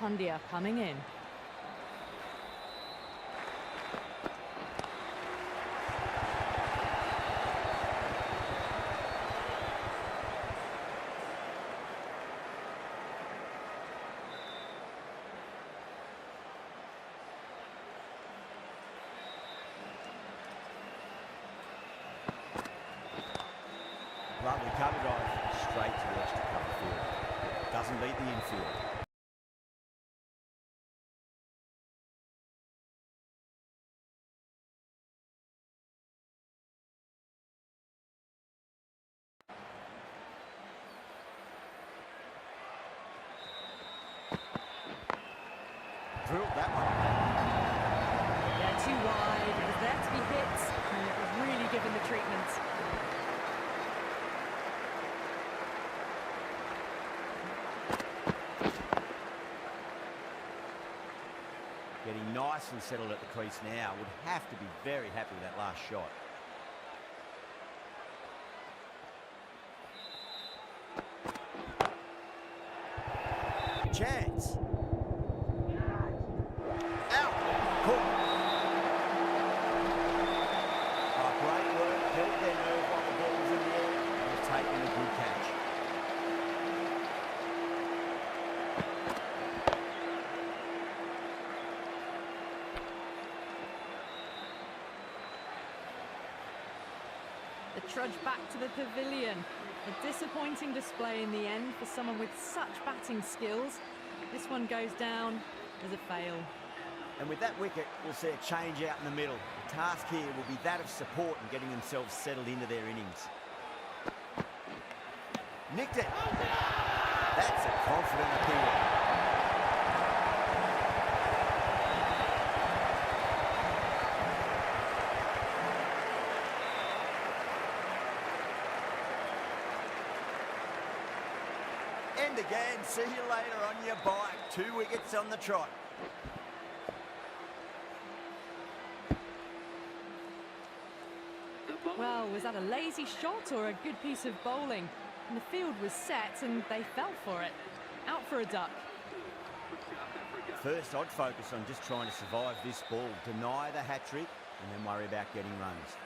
Pundia coming in. Lovely cover drive, straight to the extra cover field. Doesn't beat the infield. Drilled that one. Yeah, too wide. It was there to be hit, and it was really given the treatment. Getting nice and settled at the crease now. Would have to be very happy with that last shot. Chance. Out. Cool. Oh, great work. Held their nerve while the ball was in the air. And taken a good catch. The trudge back to the pavilion. A disappointing display in the end for someone with such batting skills. This one goes down as a fail. And with that wicket, we'll see a change out in the middle. The task here will be that of support and getting themselves settled into their innings. Nicked it. That's a confident appeal. End again. See you later on your bike. 2 wickets on the trot. Well, was that a lazy shot or a good piece of bowling? And the field was set and they fell for it. Out for a duck. First, I'd focus on just trying to survive this ball, deny the hat-trick, and then worry about getting runs.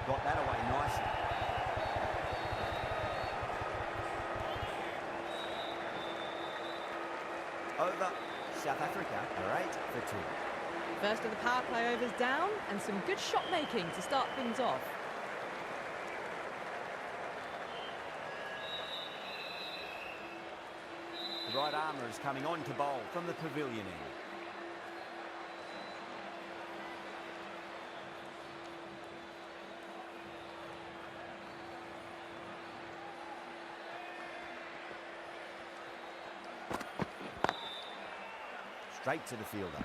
Got that away nicely. Over. South Africa are 8 for 2. First of the power play overs down and some good shot making to start things off. The right armour is coming on to bowl from the pavilion end. Straight to the fielder.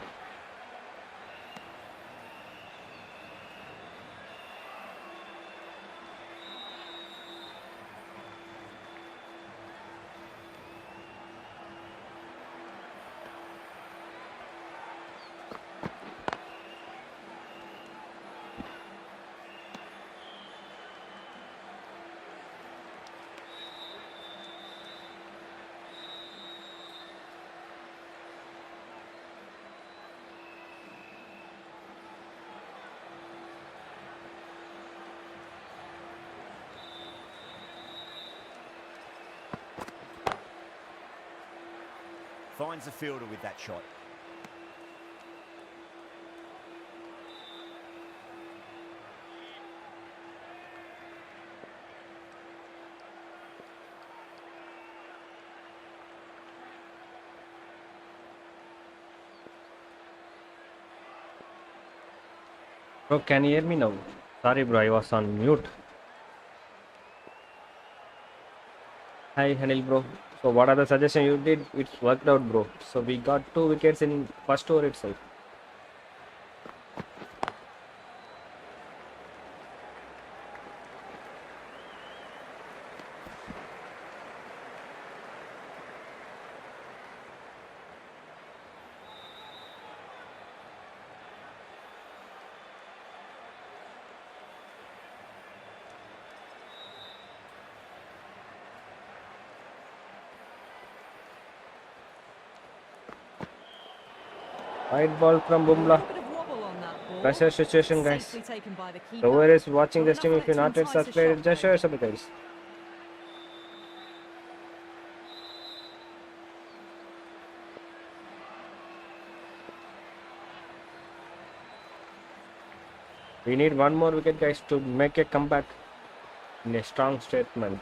Finds the fielder with that shot. Bro, can you hear me now? Sorry, bro, I was on mute. Hi, Hanil, bro. So, what are the suggestions you did? It worked out, bro. So, we got 2 wickets in first over itself. Right ball from A little Bumla. bit of wobble on that ball. Pressure situation, guys. Safely taken by the The keeper. viewer is watching Not this team. enough If you're on it not to yet entice a subscribed, shot, just though. share some, guys. We need one more wicket, guys, to make a comeback in a strong statement.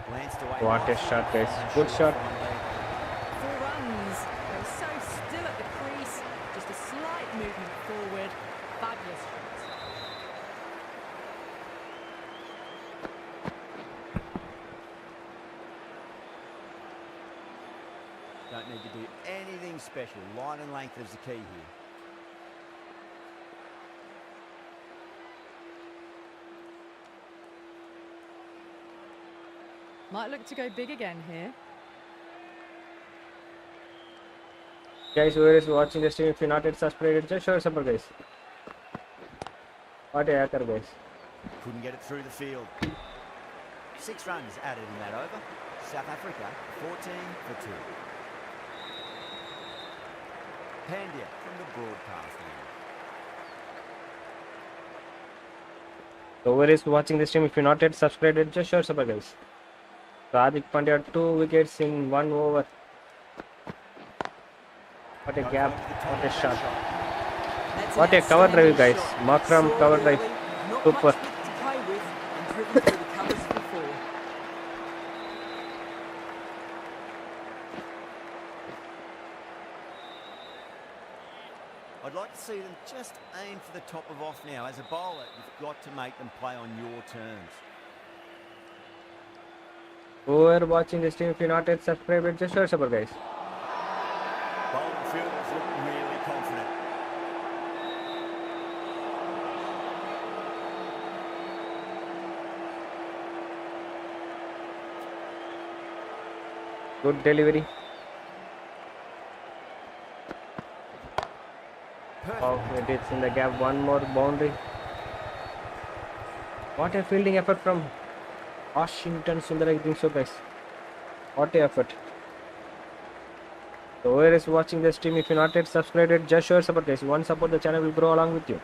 Glanced away What a nicely, shot, guys. fine Good shot. fine leg. 4 runs. They're so still at the crease. Just a slight movement forward. Fabulous shot. Don't need to do anything special. Line and length is the key here. Might look to go big again here. Guys, whoever is watching this team, if you're not yet subscribed, just show some, guys. What a hacker, guys. Couldn't get it through the field. 6 runs added in that over. South Africa 14 for 2. Pandya from the broadcast line. Whoever is watching this team, if you're not yet subscribed, just show some, guys. So Hardik Pandya 2 wickets in 1 over. What a gap, what a shot. That's What an a cover drive, outstanding guys. shot. Makram Saw cover it drive. early, not Super. much width to play with, and driven through the covers before. I'd like to see them just aim for the top of off now. As a bowler, you've got to make them play on your terms. Whoever watching this team, if you're not yet subscribed, just show some, guys. Bowling fielders look really confident. Good delivery. Perfect. Oh, it is in the gap. One more boundary. What a fielding effort from Washington Sundar, I think so, guys. What a effort. So whoever is watching this team, if you're not yet subscribed, just show your support, guys. One support, the channel will grow along with you.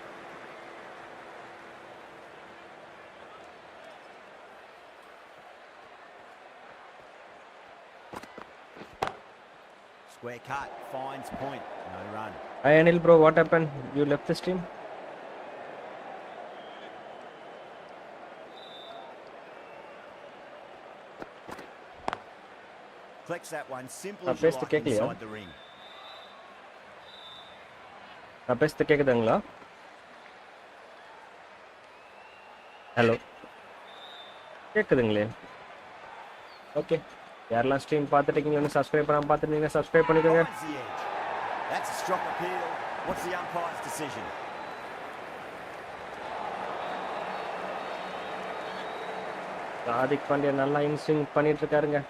Square cut, finds point, no run. Hi Anil bro, what happened? You left this team? Collects that one, simple as you best like கேக்கலையா? inside the ring. நான் பேசுறது கேக்குதுங்களா? Hello கேக்குதுங்களே? Okay யாரெல்லாம் stream பார்த்துட்டு இருக்கீங்க subscribe பண்ணாம பார்த்துட்டீங்க subscribe பண்ணிக்கோங்க. Finds the edge. That's a strong appeal. What's the umpire's decision? Hardik Pandya நல்லா இன்ஸ்விங் பண்ணிட்டு இருக்காருங்க.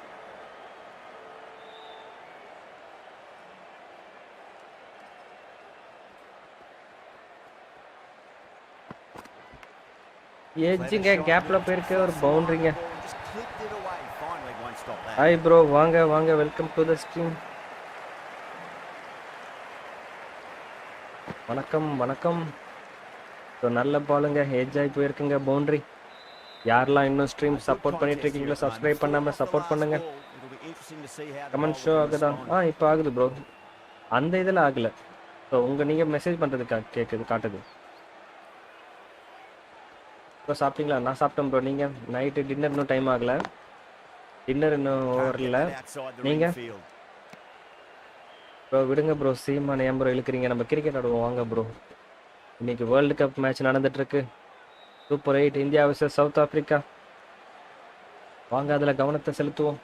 எஜ்ஜிங்க கேப்ல போயிருக்கு ஒரு பவுண்டரிங்க. Just clipped it away. Finally won't stop that. Hi bro வாங்க வாங்க வெல்கம் டு தி ஸ்ட்ரீம். வணக்கம் வணக்கம். ஸோ நல்ல பாலுங்க எஜ் ஆகி போயிருக்குங்க பவுண்டரி. யாரெல்லாம் இன்னும் ஸ்ட்ரீம் சப்போர்ட் பண்ணிட்டு இருக்கீங்களோ சப்ஸ்கிரைப் பண்ணாம சப்போர்ட் பண்ணுங்க. கமெண்ட் ஷோ ஆகுதா? இப்போ ஆகுது ப்ரோ. அந்த இதில் ஆகல. ஸோ நீங்கள் மெசேஜ் பண்ணுறது கேட்குது காட்டுது. ப்ரோ சாப்பிட்டீங்களா? நான் சாப்பிட்டேன் ப்ரோ. நீங்கள் நைட்டு டின்னர் இன்னும் டைம் ஆகலை. டின்னர் இன்னும் ஓவரில். நீங்கள் ப்ரோ விடுங்க ப்ரோ. சீமான் ஏன் ப்ரோ இழுக்கிறீங்க? நம்ம கிரிக்கெட் ஆடுவோம் வாங்க ப்ரோ. இன்னைக்கு வேர்ல்டு கப் மேட்ச் நடந்துட்டுருக்கு. Super 8 India versus South Africa. வாங்க அதில் கவனத்தை செலுத்துவோம்.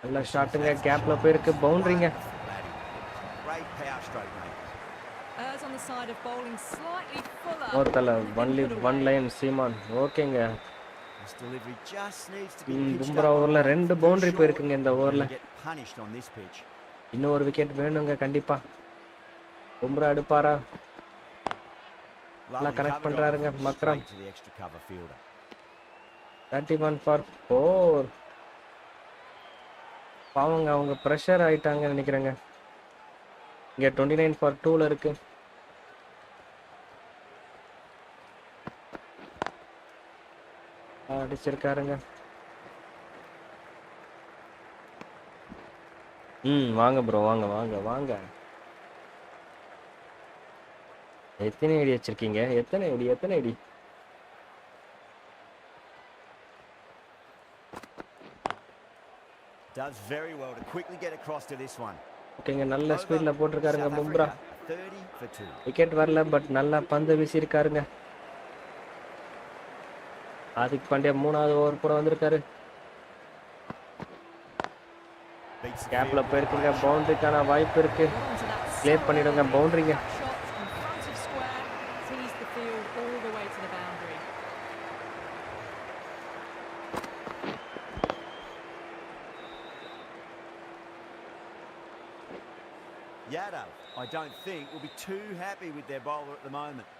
நல்ல ஷாட்டுங்க கேப்பில் போயிருக்கு பவுண்டரிங்க. Errs on the side of bowling slightly fuller. ஓர்த்தல ஒன் லைன் சீமான். ஓகேங்க. பும்ரா ஓவரில் 2 பவுண்டரி போயிருக்குங்க இந்த ஓவரில். இன்னும் ஒரு விக்கெட் வேணுங்க கண்டிப்பா. பும்ரா எடுப்பாரா? நல்லா கனெக்ட் பண்றாருங்க மக்ரம். 31 for 4. பாவங்க அவங்க ப்ரெஷர் ஆயிட்டாங்கன்னு நினைக்கிறேங்க. இங்க 29 for 2ல இருக்கு. அடிச்சிருக்காருங்க. வாங்க ப்ரோ, வாங்க வாங்க வாங்க. எத்தனை அடி வச்சிருக்கீங்க? எத்தனை அடி எத்தனை அடி? Does very well to quickly get across to this one. ஓகேங்க, நல்ல ஸ்பீட்ல போட்டிருக்காருங்க South Bumrah. Africa 30 for 2. Wicket வரல, பட் நல்லா பந்து வீசியிருக்காருங்க. ஹார்திக் பாண்டியா 3வது ஓவர் கூட வந்திருக்காரு. Beats the கேப்ல field. போயிருக்குங்க. பவுண்டரிக்கான வாய்ப்பு இருக்கு. கிளியர் பண்ணிடுங்க பவுண்டரிங்க. Shots in front of square, teased the field all the way to the boundary. Yadav, I don't think, will be too happy with their bowler at the moment.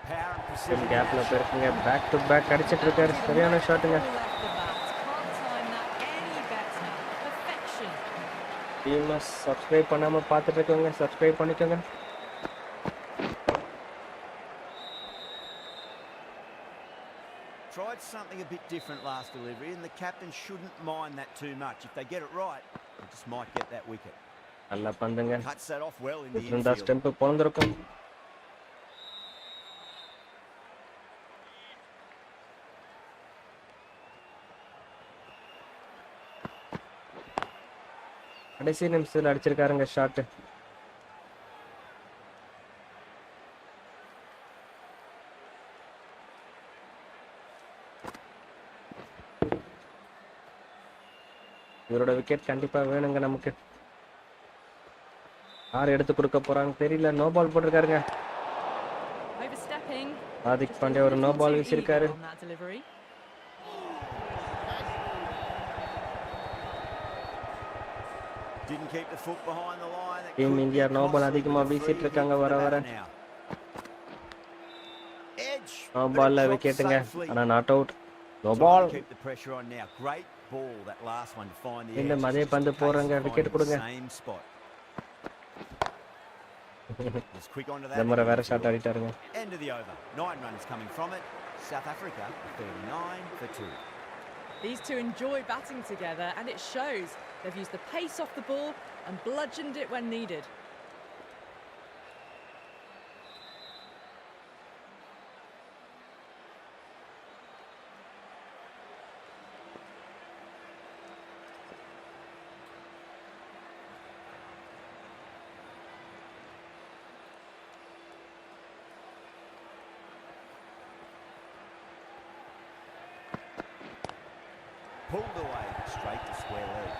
Power and precision. கேப்ல போயிருக்குங்க. Back to back அடிச்சிட்டு இருக்காரு. சரியான ஷாட்டுங்க. Left the bat. Can't time that any better. Perfection. டீமை subscribe பண்ணாம பார்த்துட்டு இருக்கவங்க subscribe பண்ணிக்கோங்க. Tried something a bit different last delivery, and the captain shouldn't mind that too much. If they get it right, they just might get that wicket. நல்ல பந்துங்க. Cuts that off well in the இருந்தா infield. Stump போந்திருக்கும். கடைசி நிமிஷத்தில் அடிச்சிருக்காருங்க shot. இவரோட wicket கண்டிப்பா வேணுங்க நமக்கு. யார் எடுத்து கொடுக்க போறாங்க தெரியல. நோ பால் போட்டிருக்காருங்க. Overstepping. ஹார்திக் பாண்டியா ஒரு நோ பால் வீசியிருக்காரு. On that delivery. Didn't keep the foot behind the line. That team could be India no ball costly அதிகமா with the வீசிட்டு free இருக்காங்க hit வர for the வர. batter now. Edge. No but it பால்ல dropped விக்கெட்டுங்க. safely. ஆனா not out. No Trying ball. to keep the pressure on now. Great ball, that last one to find the edge. இந்த அதே It's just பந்து a case போறாங்க. of wicket finding கொடுங்க. the same spot. Was quick onto that. இந்த முறை in the வேற shot infield. ஆடிட்டாருங்க. End of the over. 9 runs coming from it. South Africa 39 for 2. These two enjoy batting together, and it shows. They've used the pace off the ball and bludgeoned it when needed. Pulled away straight to square leg.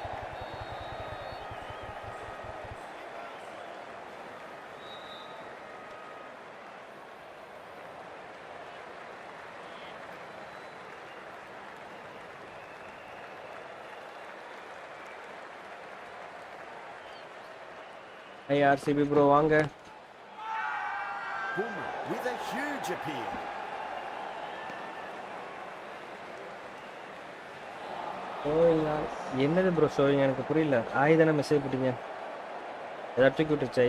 I RCB bro வாங்க. Boomer with a huge appeal. என்னது bro showing எனக்கு புரியல. ஆயுதான message போட்டீங்க. ஏதாவது தூக்கி விட்டுருச்சா?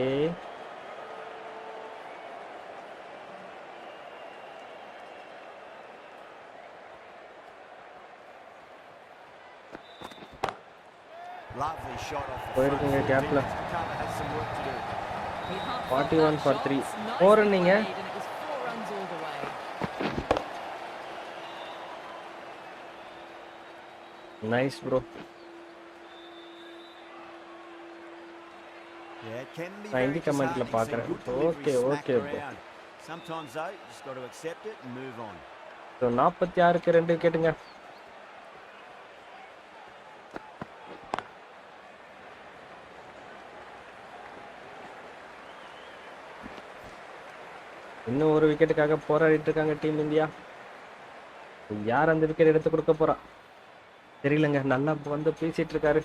Lovely shot off the போயிருக்குங்க front. கேப்ல. Cover has some work to do. 41 for 3. 4 நீங்க. And it was 4 runs all the way. Nice bro. Yeah, it can be நான் very Hindi கமெண்ட்ல disheartening பார்க்குறேன். seeing good delivery okay smacked okay bro. around. Sometimes though, you just got to accept it and move on. So 46க்கு 2 விக்கெட்டுங்க. இன்னும் ஒரு விக்கெட்டுக்காக போராடிட்டு இருக்காங்க team India. யார் அந்த விக்கெட் எடுத்து கொடுக்க போறா தெரியலங்க. நல்லா வந்து பேசிட்டு இருக்காரு.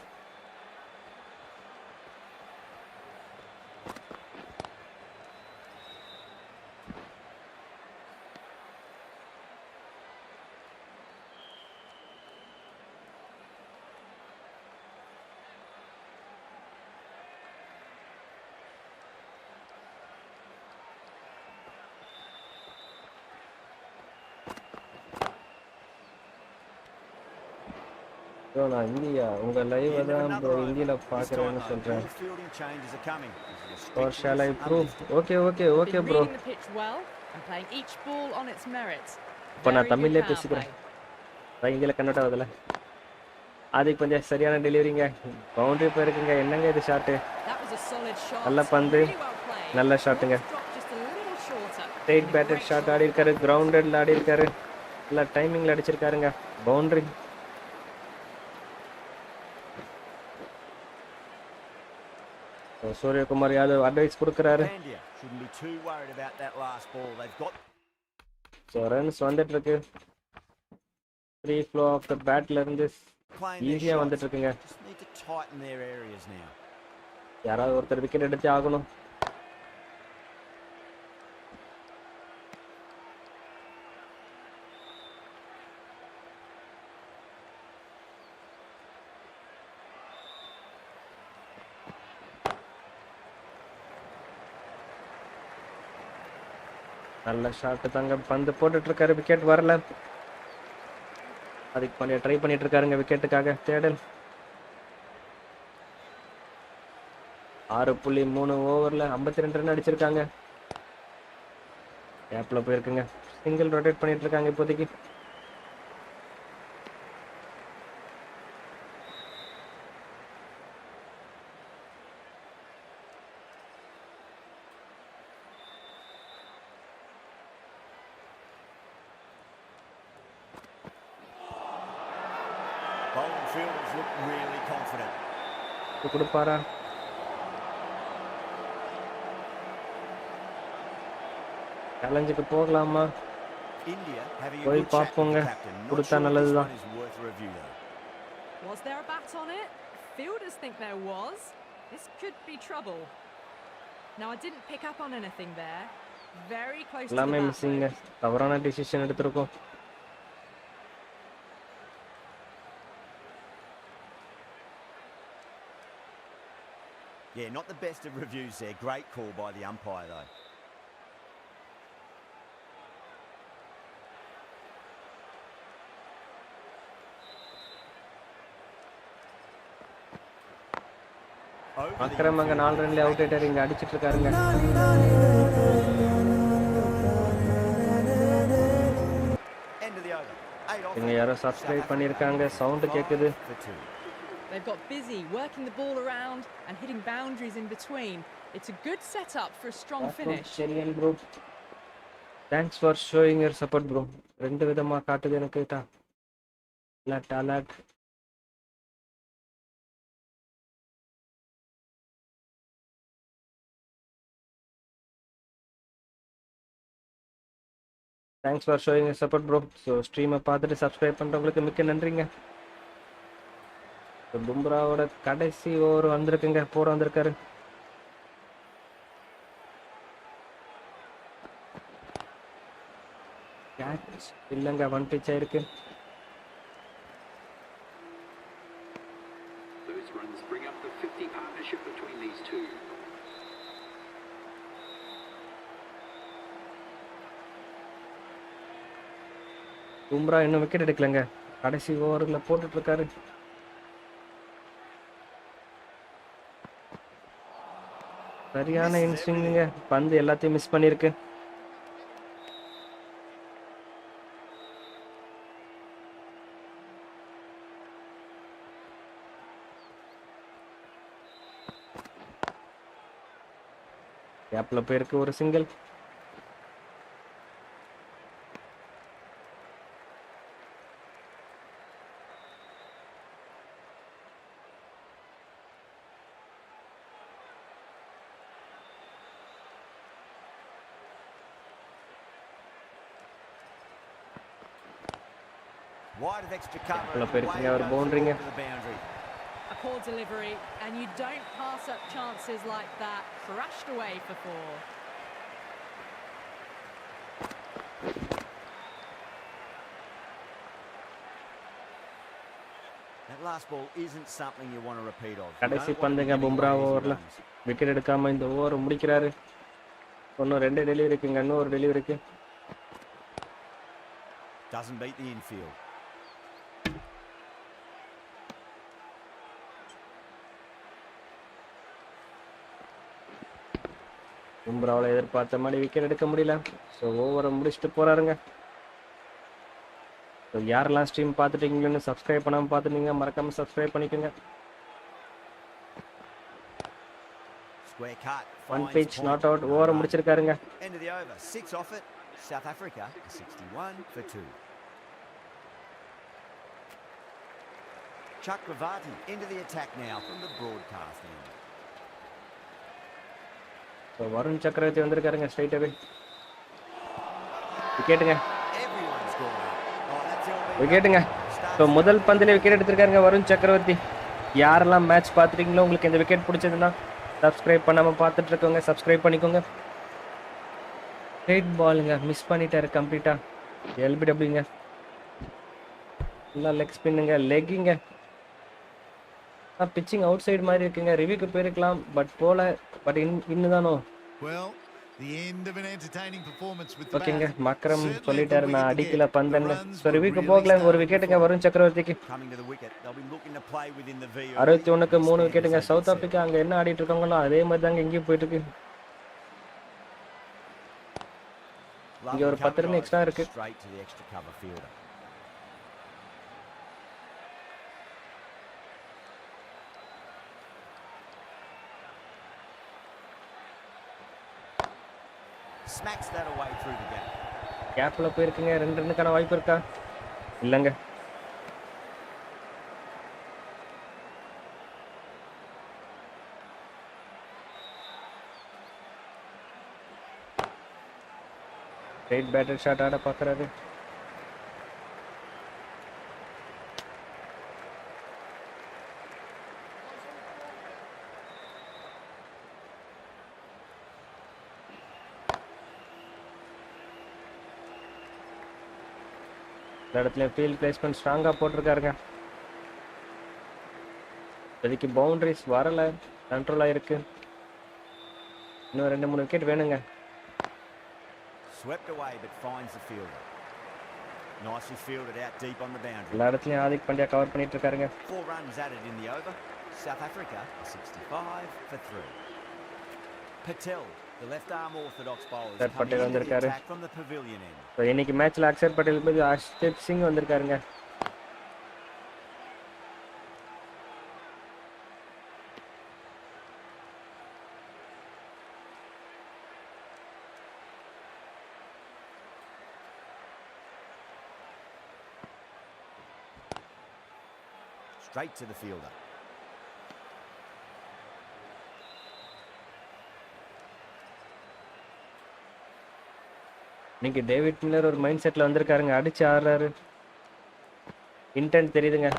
ப்ரோ நான் இந்தியா உங்கள் லைவ் The end of தான் another ப்ரோ over. இந்தியில் This time, பார்க்குறேன்னு though, சொல்கிறேன். more fielding changes are coming. This is a Or strict shall I miss, prove? unlifted. Okay Been bro. reading the pitch well and playing each ball on its merits. இப்போ நான் Very good தமிழ்லேயே power play. பேசிக்கிறேன். இந்தியில் convert ஆகுதுல்ல. அதுக்கு கொஞ்சம் சரியான டெலிவரிங்க. Boundary போயிருக்குங்க. என்னங்க இது shot? That was a solid shot. நல்ல பந்து. Really well played. நல்ல ஷாட்டுங்க. Dropped just a little shorter. Straight And a batted great shot shot ஆடி off இருக்காரு. that. கிரவுண்டட்ல ஆடி இருக்காரு. நல்ல டைமிங்ல அடிச்சிருக்காருங்க. பவுண்டரி. சூரியகுமார் யாதவ் அட்வைஸ் கொடுக்குறாரு. Pandya shouldn't be too worried about that last ball. They've got so runs வந்துட்டு இருக்கு. ஃப்ரீ ஃப்ளோ ஆஃப் த பேட்ல இருந்து playing their ஈஸியாக shots. வந்துட்டு இருக்குங்க. Just need to tighten their areas now. யாராவது ஒருத்தர் விக்கெட் எடுத்தே ஆகணும். நல்ல ஷாட்டு தாங்க. பந்து போட்டுட்டு இருக்காரு. விக்கெட் வரல. அதுக்கு பண்ணி ட்ரை பண்ணிட்டு இருக்காருங்க விக்கெட்டுக்காக. தேடல் 6.3 ஓவரில் 52 ரன் அடிச்சிருக்காங்க. கேப்ல போயிருக்குங்க. சிங்கிள் ரொட்டேட் பண்ணிட்டு இருக்காங்க இப்போதைக்கு. Bowling fielders look really confident. கொடுப்பாரா? சேலஞ்சுக்கு போகலாமா? India having a போய் good chat with பார்ப்போங்க. the captain. Not கொடுத்தா sure if this நல்லதுதான். one is worth a review though. Was there a bat on it? Fielders think there was. This could be trouble. Now, I didn't pick up on anything there. Very close to the எல்லாமே bat. மிஸ்ஸிங்க. தவறான decision எடுத்திருக்கோம். Yeah, not the best of reviews there. Great call by the umpire though. அக்கிரமங்க 4 ரன்ல out ஆயிட்டாரு. இங்க அடிச்சிட்டு இருக்காருங்க. End of the over. 8 off. இங்க யாரோ சப்ஸ்கிரைப் பண்ணிருக்காங்க. சவுண்ட் கேக்குது. For 2. They've got busy working the ball around and hitting boundaries in between. It's a good setup for a strong finish. சரியான bro. Thanks for showing your support bro. ரெண்டு விதமா காட்டுது எனக்கு. Alert. Thanks for showing your support bro. So ஸ்ட்ரீமை பார்த்துட்டு subscribe பண்ணுறவங்களுக்கு மிக்க நன்றிங்க. பும்ராவோட கடைசி ஓவர் வந்திருக்குங்க. போட வந்திருக்காரு. கேட்ச் இல்லைங்க. 1 பிச் ஆயிருக்கு. Those runs bring up the 50 partnership between these two. Bumrah இன்னும் விக்கெட் எடுக்கலங்க. கடைசி ஓவரில் போட்டுட்டு இருக்காரு. சரியான இன்ஸ்விங்க. பந்து எல்லாத்தையும் மிஸ் பண்ணிருக்கு. கேப்ல போயிருக்கு. ஒரு single. Wide of extra cover. Well, and away பெருக்குங்க. it அவர் goes பவுண்டரிங்க. forward to the boundary. A poor delivery, and you don't pass up chances like that. Crashed away for 4. That last ball isn't something you want to repeat of. You கடைசி don't want to be பந்துங்க. giving Bumrah away easy ஓவரில் runs. Wicket எடுக்காம இந்த over முடிக்கிறாரு. இன்னும் 2 delivery இருக்குங்க. இன்னும் ஒரு delivery இருக்கு. Doesn't beat the infield. பும்ராவில் எதிர்பார்த்த மாதிரி விக்கெட் எடுக்க முடியல. ஸோ ஓவரை முடிச்சுட்டு போகிறாருங்க. ஸோ யாரெல்லாம் ஸ்ட்ரீம் பார்த்துட்டீங்கன்னு சப்ஸ்கிரைப் பண்ணாமல் பார்த்துட்டீங்க மறக்காமல் சப்ஸ்கிரைப் பண்ணிக்கோங்க. Square cut. One finds pitch point. Not out. No ஓவரை run. முடிச்சிருக்காருங்க. End of the over. 6 off it. South Africa 61 for 2. Chakravarti into the attack now from the broadcast end. So Varun Chakravarthy வந்திருக்காருங்க ஸ்ட்ரைட்டாகவே. விக்கெட்டுங்க Everyone's gone up. Oh, that's LBW. விக்கெட்டுங்க. So முதல் பந்திலே wicket எடுத்திருக்காருங்க Varun சக்கரவர்த்தி. யாரெல்லாம் match பார்த்துட்டீங்களோ உங்களுக்கு இந்த விக்கெட் பிடிச்சதுன்னா சப்ஸ்கிரைப் பண்ணாமல் பார்த்துட்டு இருக்கோங்க, சப்ஸ்கிரைப் பண்ணிக்கோங்க. ஸ்ட்ரைட் பாலுங்க, மிஸ் பண்ணிட்டாரு கம்ப்ளீட்டாக. எல்பிடபிள்யூங்க, ஃபுல்லாக லெக் ஸ்பின்னுங்க, லெக்கிங்க. பிச்சிங் அவுட் சைடு மாதிரி இருக்குங்க. ரிவ்யூக்கு போயிருக்கலாம் பட் போல. பட் இன்னும் தானோ ஓகேங்க. மக்கரம் சொல்லிட்டாரு நான் அடிக்கல பந்தன்னு. ஸோ ரிவ்யூக்கு போகல. ஒரு விக்கெட்டுங்க வருண் சக்கரவர்த்திக்கு. 61க்கு 3 விக்கெட்டுங்க. சவுத் ஆப்பிரிக்கா அங்கே என்ன ஆடிட்டு இருக்காங்களோ அதே மாதிரி தாங்க இங்கேயும் போயிட்டு இருக்கு. இங்கே ஒரு 10 ரன் எக்ஸ்ட்ரா இருக்கு. Smacks that away through the gap. கேப்ல போயிருக்குங்க. 2 ரன்னுக்கான வாய்ப்பு இருக்கா? இல்லைங்க. ஸ்ட்ரைட் பேட்டர் ஷாட் ஆட பார்க்குறாரு. இந்த இடத்துல ஃபீல்ட் பிளேஸ்மெண்ட் ஸ்ட்ராங்காக போட்டிருக்காருங்க. இப்போதைக்கு பவுண்டரிஸ் வரலை, கண்ட்ரோலாக இருக்கு. இன்னும் 2-3 விக்கெட் வேணுங்க. Swept away but finds the fielder. Nicely fielded out deep on the boundary. எல்லா இடத்துலையும் ஆதிக் பாண்டியா கவர் பண்ணிட்டு இருக்காருங்க. 4 runs added in the over. South Africa 65 for 3. Patel, the left arm orthodox bowler, Sir, Patel வந்திருக்காரு. attack from the pavilion end. So இன்னைக்கு மேட்ச்ல அக்ஷர் பட்டேல் போய் அர்ஷ்தீப் சிங் வந்திருக்காருங்க. Straight to the fielder. இன்னைக்கு டேவிட் மில்லர் ஒரு மைண்ட் செட்ல வந்திருக்காருங்க. அடிச்சு ஆடுறாரு. இன்டென்ட் தெரியுதுங்க.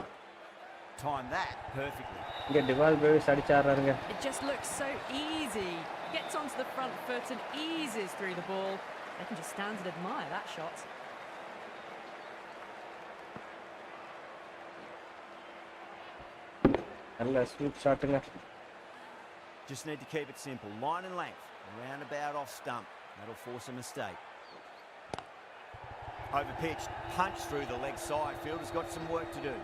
Time that perfectly. இங்க டிவால் பிரேவிஸ் அடிச்சு ஆடுறாருங்க. It just looks so easy. Gets onto the front foot and eases through the ball. They can just stand and admire that shot. நல்ல sweep ஷாட்டுங்க. Just need to keep it simple. Line and length. Roundabout off stump. That'll force a mistake. Over pitch. Punch through the leg side. Fielder's got some work to do.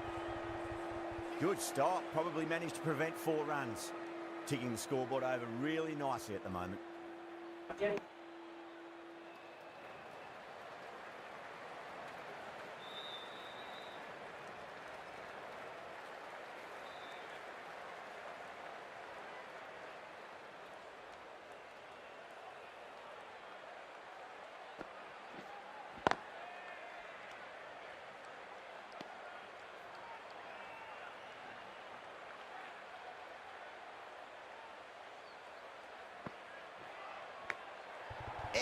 Good stop. Probably managed to prevent 4 runs. Ticking the scoreboard over really nicely at the moment.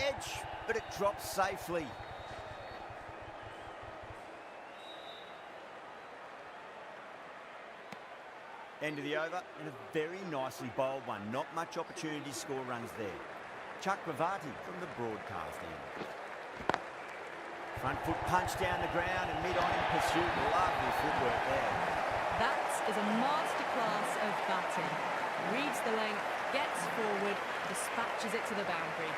Edge, but it drops safely. End of the over, and a very nicely bowled one. Not much opportunity to score runs there. Chakravarti from the broadcast end. Front foot punch down the ground and mid-on in pursuit. Lovely footwork there. That is a masterclass of batting. Reads the length, gets forward, dispatches it to the boundary.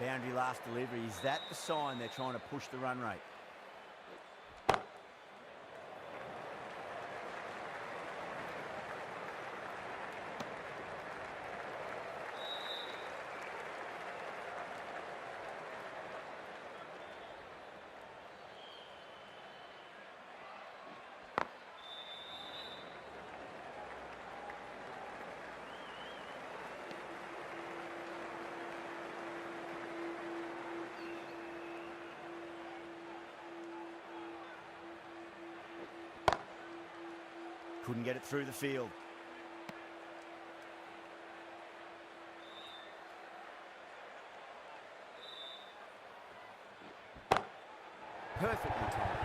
Boundary last delivery. Is that the sign they're trying to push the run rate? couldn't get it through the field. Perfectly timed.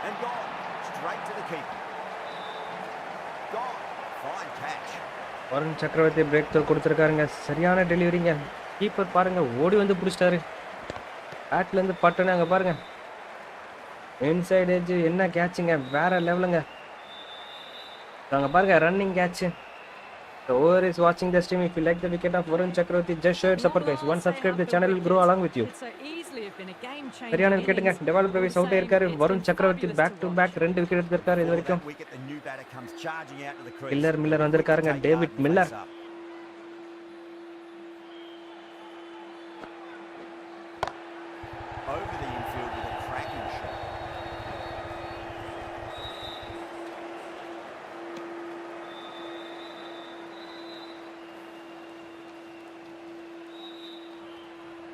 And gone. Straight to the keeper. Gone. Fine catch. Varun சக்கரவர்த்தி break throw கொடுத்துருக்காருங்க. சரியான டெலிவரிங்க. Keeper பாருங்க ஓடி வந்து பிடிச்சிட்டாரு. பேட்லேருந்து பட்டுன்னு அங்கே பாருங்க. Inside edge என்ன கேட்சுங்க, வேற லெவலுங்க. அங்கே பாருங்க running catch. The over is watching the stream. If you like the wicket of Varun Chakravarti, just show it support guys. Once subscribe, the channel will grow along with you. சரியான விக்கெட்டுங்க. Dewald Pravesh out ஆயிருக்காரு. வருண் சக்கரவர்த்தி back to back 2 wicket எடுத்திருக்காரு இது வரைக்கும். Miller வந்திருக்காருங்க. David Miller. Over the infield with a cracking shot.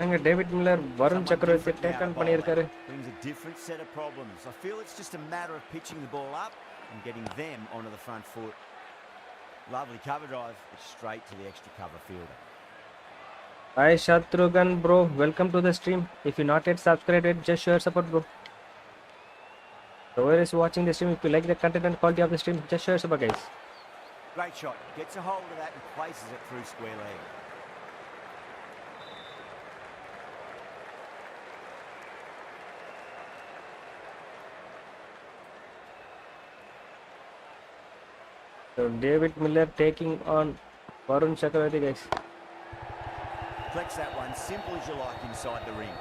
அங்க David Miller Varun Chakravarthy take on பண்ணியிருக்காரு. Brings a different set of problems. I feel it's just a matter of pitching the ball up and getting them onto the front foot. Lovely cover drive, straight to the extra cover fielder. Hi Shatrughan bro, welcome to the stream. If you not yet subscribed, just show your support bro. Whoever is watching the stream, if you like the content and quality of the stream, just show your support guys. Great shot. Gets a hold of that and places it through square leg. So David Miller taking on Varun Chakravarti guys. Flex that one, simple as you like inside the ring.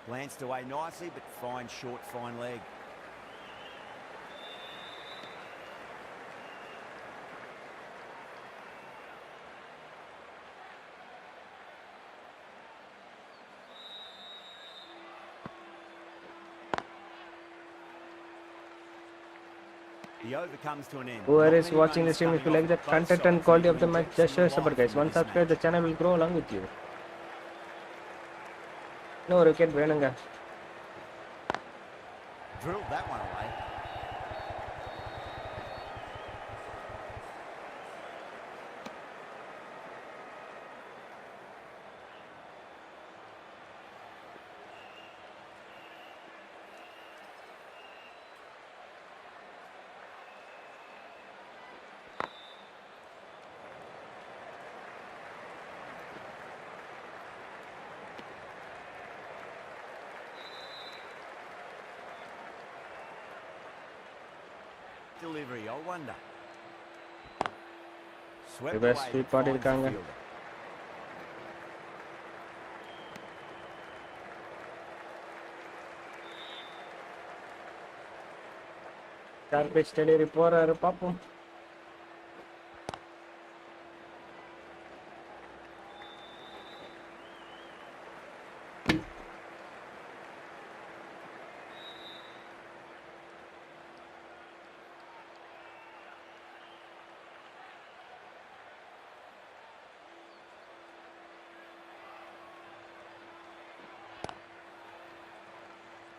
Glanced away nicely, but fine short, fine leg. The over comes to an end. Whoever is watching the stream, if you like the content and quality of the match, just show your support guys. Once subscribe, the channel will grow along with you. No wicket வேணுங்க. Drilled that one away. Delivery, I wonder. Swept away. Sweep பண்ணிருக்காங்க. Garbage delivery போறாரு பாப்போம்.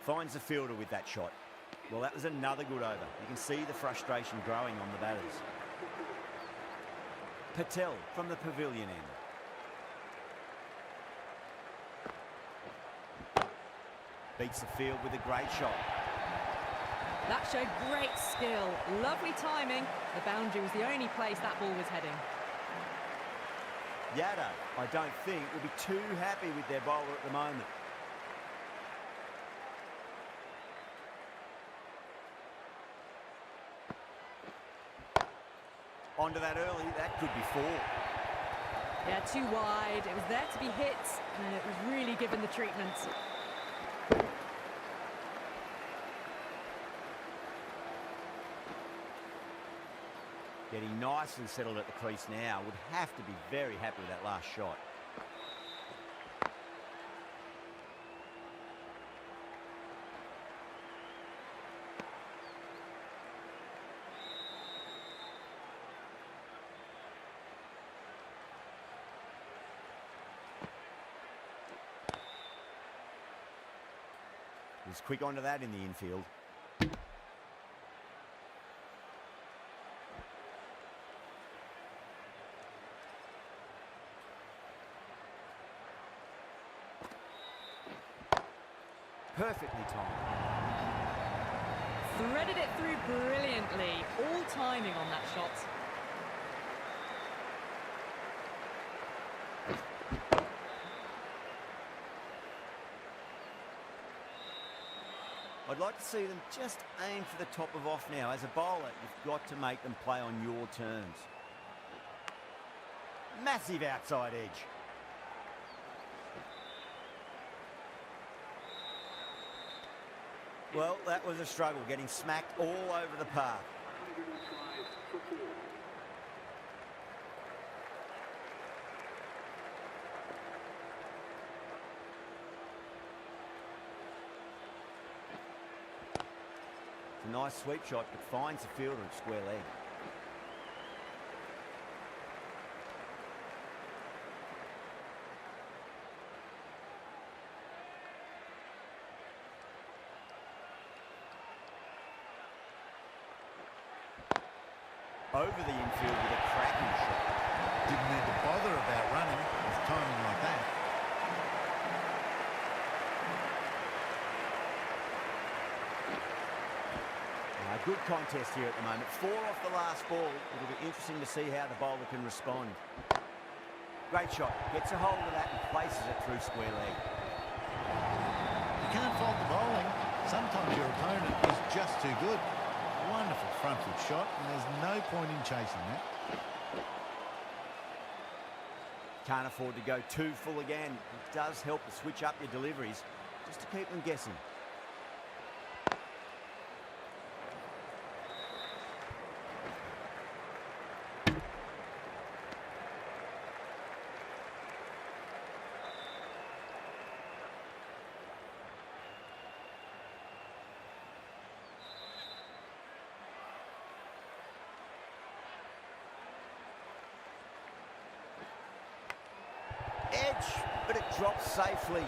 Finds the fielder with that shot. Well, that was another good over. You can see the frustration growing on the batters. Patel from the pavilion end. Beats the field with a great shot. That showed great skill. Lovely timing. The boundary was the only place that ball was heading. Yada, I don't think, will be too happy with their bowler at the moment. Onto that early, that could be 4. Yeah, too wide. It was there to be hit, and it was really given the treatment. Getting nicely settled at the crease now. Would have to be very happy with that last shot. He's quick onto that in the infield. Perfectly timed. Threaded it through brilliantly. All timing on that shot. I'd like to see them just aim for the top of off now. As a bowler, you've got to make them play on your terms. Massive outside edge. Well, that was a struggle, getting smacked all over the park. 105 for 4. It's a nice sweep shot, but finds the fielder at square leg. Over the infield with a cracking shot. Didn't need to bother about running with timing like that. Good contest here at the moment. 4 off the last ball. It'll be interesting to see how the bowler can respond. Great shot. Gets a hold of that and places it through square leg. You can't fault the bowling. Sometimes your opponent is just too good. Wonderful front foot shot, and there's no point in chasing that. Can't afford to go too full again. It does help to switch up your deliveries just to keep them guessing. Edge, but it drops safely.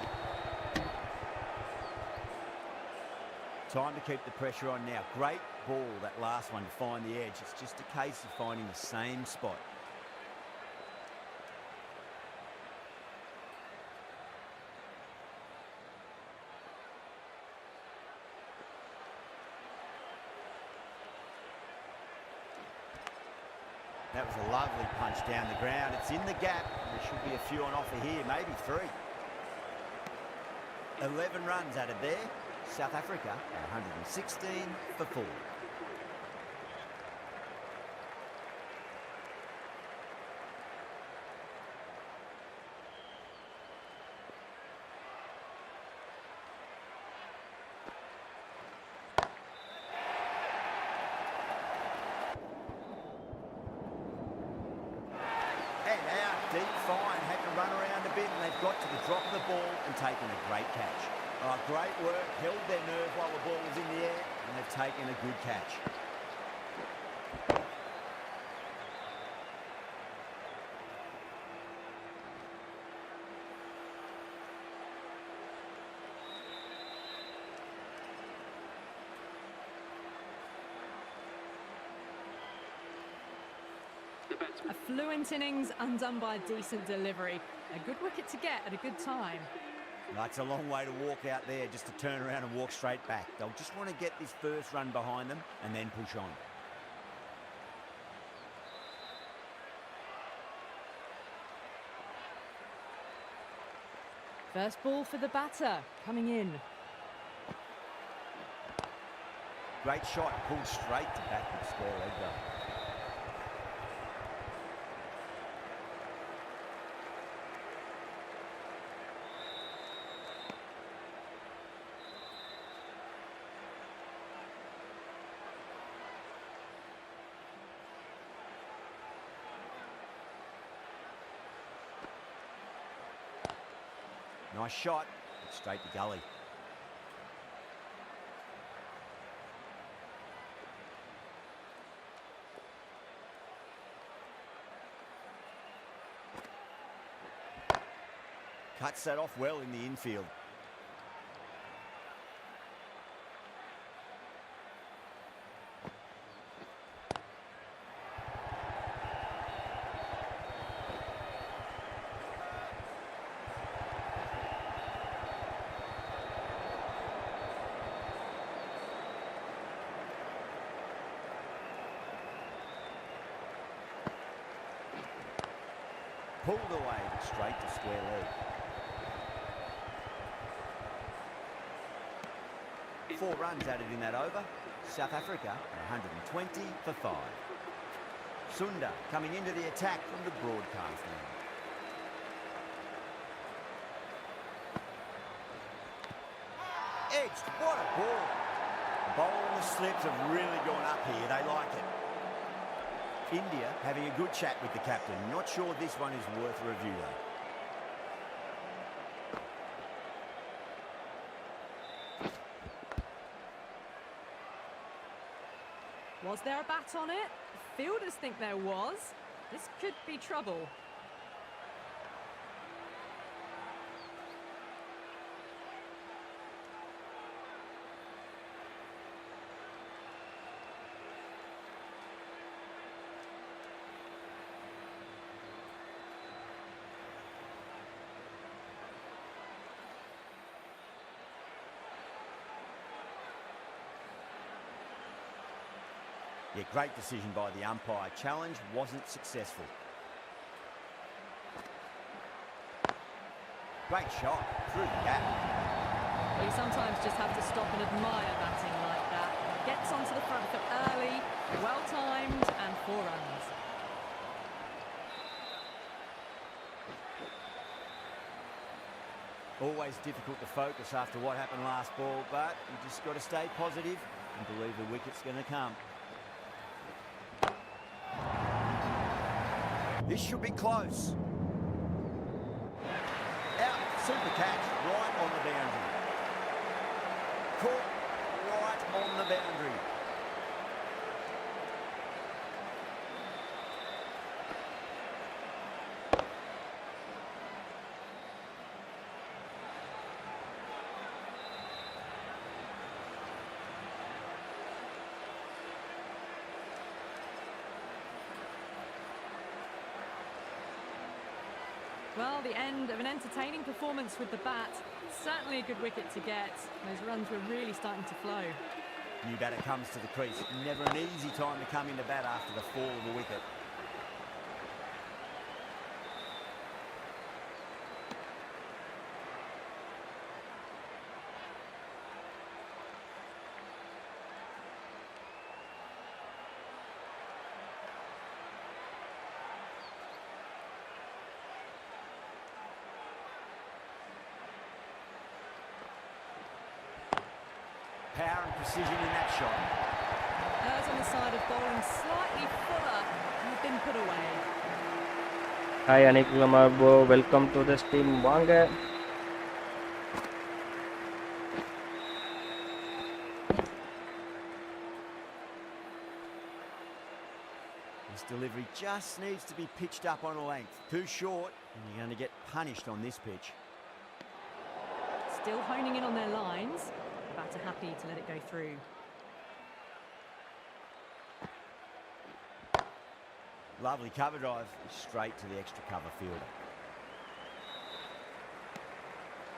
Time to keep the pressure on now. Great ball, that last one, to find the edge. It's just a case of finding the same spot. That was a lovely punch down the ground. It's in the gap. There should be a few on offer here, maybe 3. 11 runs added there. South Africa, 116 for 4. Deep fine, had to run around a bit, and they've got to the drop of the ball and taken a great catch. Oh, great work, held their nerve while the ball was in the air, and they've taken a good catch. A fluent innings undone by a decent delivery. A good wicket to get at a good time. That's a long way to walk out there just to turn around and walk straight back. They'll just want to get this first run behind them and then push on. First ball for the batter, coming in. Great shot, pulled straight to backward square leg though. Nice shot, but straight to gully. Cuts that off well in the infield. Pulled away, but straight to square leg. 4 runs added in that over. South Africa are 120 for 5. Sunda coming into the attack from the broadcast end. Edged, what a ball. The bowl and the slips have really gone up here, they like it. India having a good chat with the captain. Not sure this one is worth a review though. Was there a bat on it? Fielders think there was. This could be trouble. Yeah, great decision by the umpire. Challenge wasn't successful. Great shot through the gap. Well, you sometimes just have to stop and admire batting like that. Gets onto the front foot early, well timed, and 4 runs. Always difficult to focus after what happened last ball, but you just got to stay positive and believe the wicket's going to come. This should be close. Out, super catch, right on the boundary. Caught right on the boundary. Well, the end of an entertaining performance with the bat. Certainly a good wicket to get. Those runs were really starting to flow. New batter comes to the crease. Never an easy time to come into bat after the fall of the wicket. Power and precision in that shot. Hers on the side of bowling slightly fuller and been put away. Hi Anik Lamar bro, welcome to the stream. Wanga. This delivery just needs to be pitched up on a length. Too short, and you're going to get punished on this pitch. Still honing in on their lines. The batter happy to let it go through. Lovely cover drive, straight to the extra cover fielder.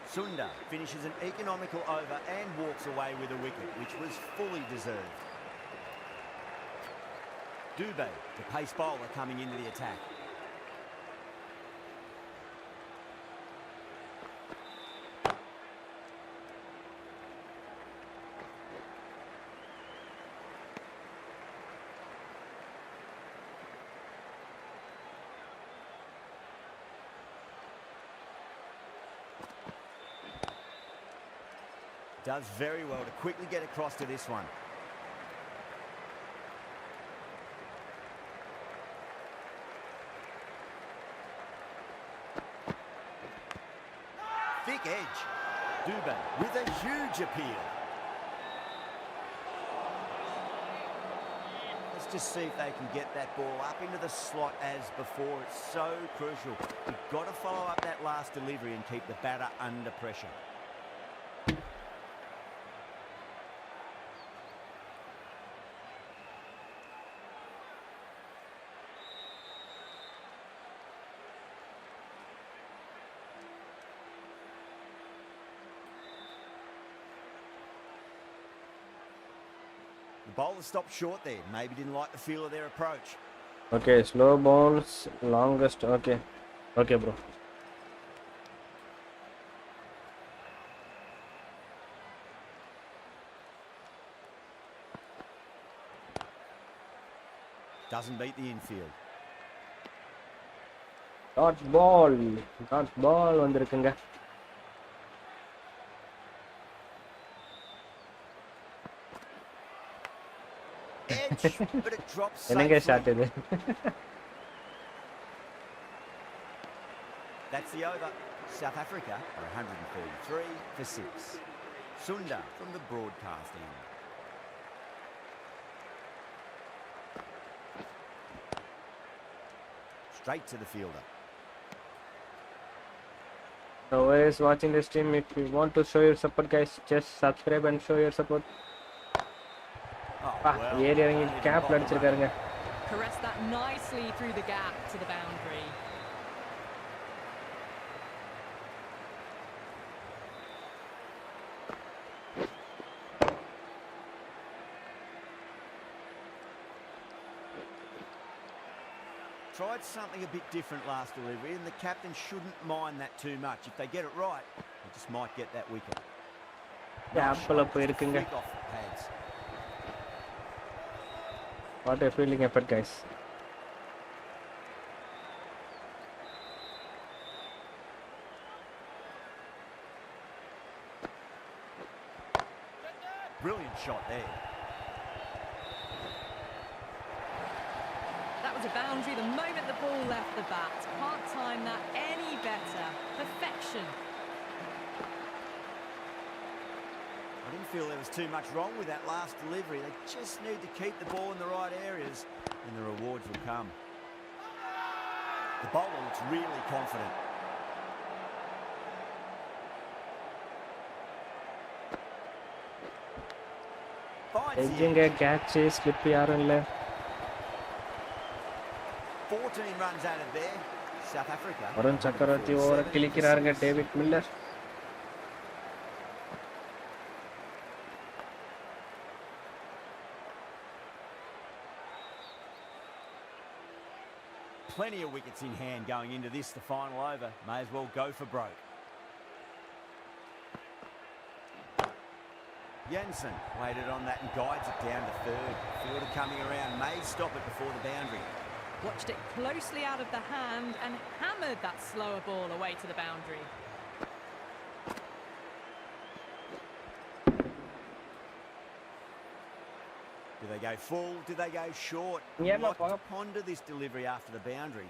Sunda finishes an economical over and walks away with a wicket, which was fully deserved. Dubé, the pace bowler, coming into the attack. Does very well to quickly get across to this one. Thick edge. Dubé with a huge appeal. Let's just see if they can get that ball up into the slot as before. It's so crucial. You've got to follow up that last delivery and keep the batter under pressure. The bowler stopped short there. Maybe didn't like the feel of their approach. Okay, slow bounce, longest. Okay. Okay, bro. Doesn't beat the infield. Dot ball. Dot ball வந்திருக்குங்க. Edge, but it drops என்னங்க safely. Shot இது? That's the over. South Africa are 133 for 6. Sunda from the broadcast end. Straight to the fielder. So who is watching this stream? If you want to show your support, guys, just subscribe and show your support. Oh, well, ஏறி இறங்கி can't even கேப்ல bother, mate. அடிச்சிருக்காருங்க. Caressed that nicely through the gap to the boundary. Tried something a bit different last delivery, and the captain shouldn't mind that too much. If they get it right, they just might get that wicket. கேப்ல போயிருக்குங்க. Flick off the pads. What a feeling effort, guys. Brilliant shot there. That was a boundary the moment the ball left the bat. Can't time that any better. Perfection. I didn't feel there was too much wrong with that last delivery. They just need to keep the ball in the right areas and the rewards will come. The bowler looks really confident. Finds the எஜ்ஜுங்க edge. Catch slip யாரும் இல்ல. 14 runs out of there. South Africa. Varun Chakravarthy ஓவர கிழிக்கிறாருங்க. David Miller. Plenty of wickets in hand going into this, the final over. May as well go for broke. Jensen waited on that and guides it down to third. Fielder coming around, may stop it before the boundary. Watched it closely out of the hand and hammered that slower ball away to the boundary. Do they go full? Do they go short? Yeah, Lot no, to ponder this delivery after the boundary.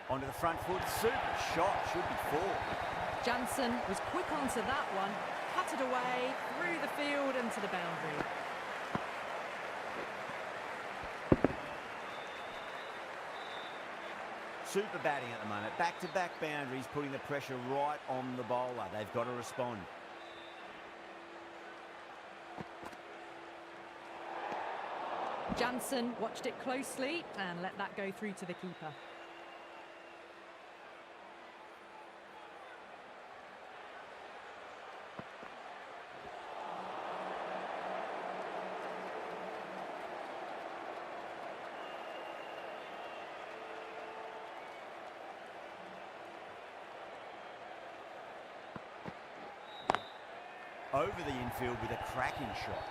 Onto the front foot, super shot, should be four. Jansen was quick onto that one, cut it away, through the field and to the boundary. Super batting at the moment. Back-to-back boundaries, putting the pressure right on the bowler. They've got to respond. Jansen watched it closely and let that go through to the keeper. Over the infield with a cracking shot.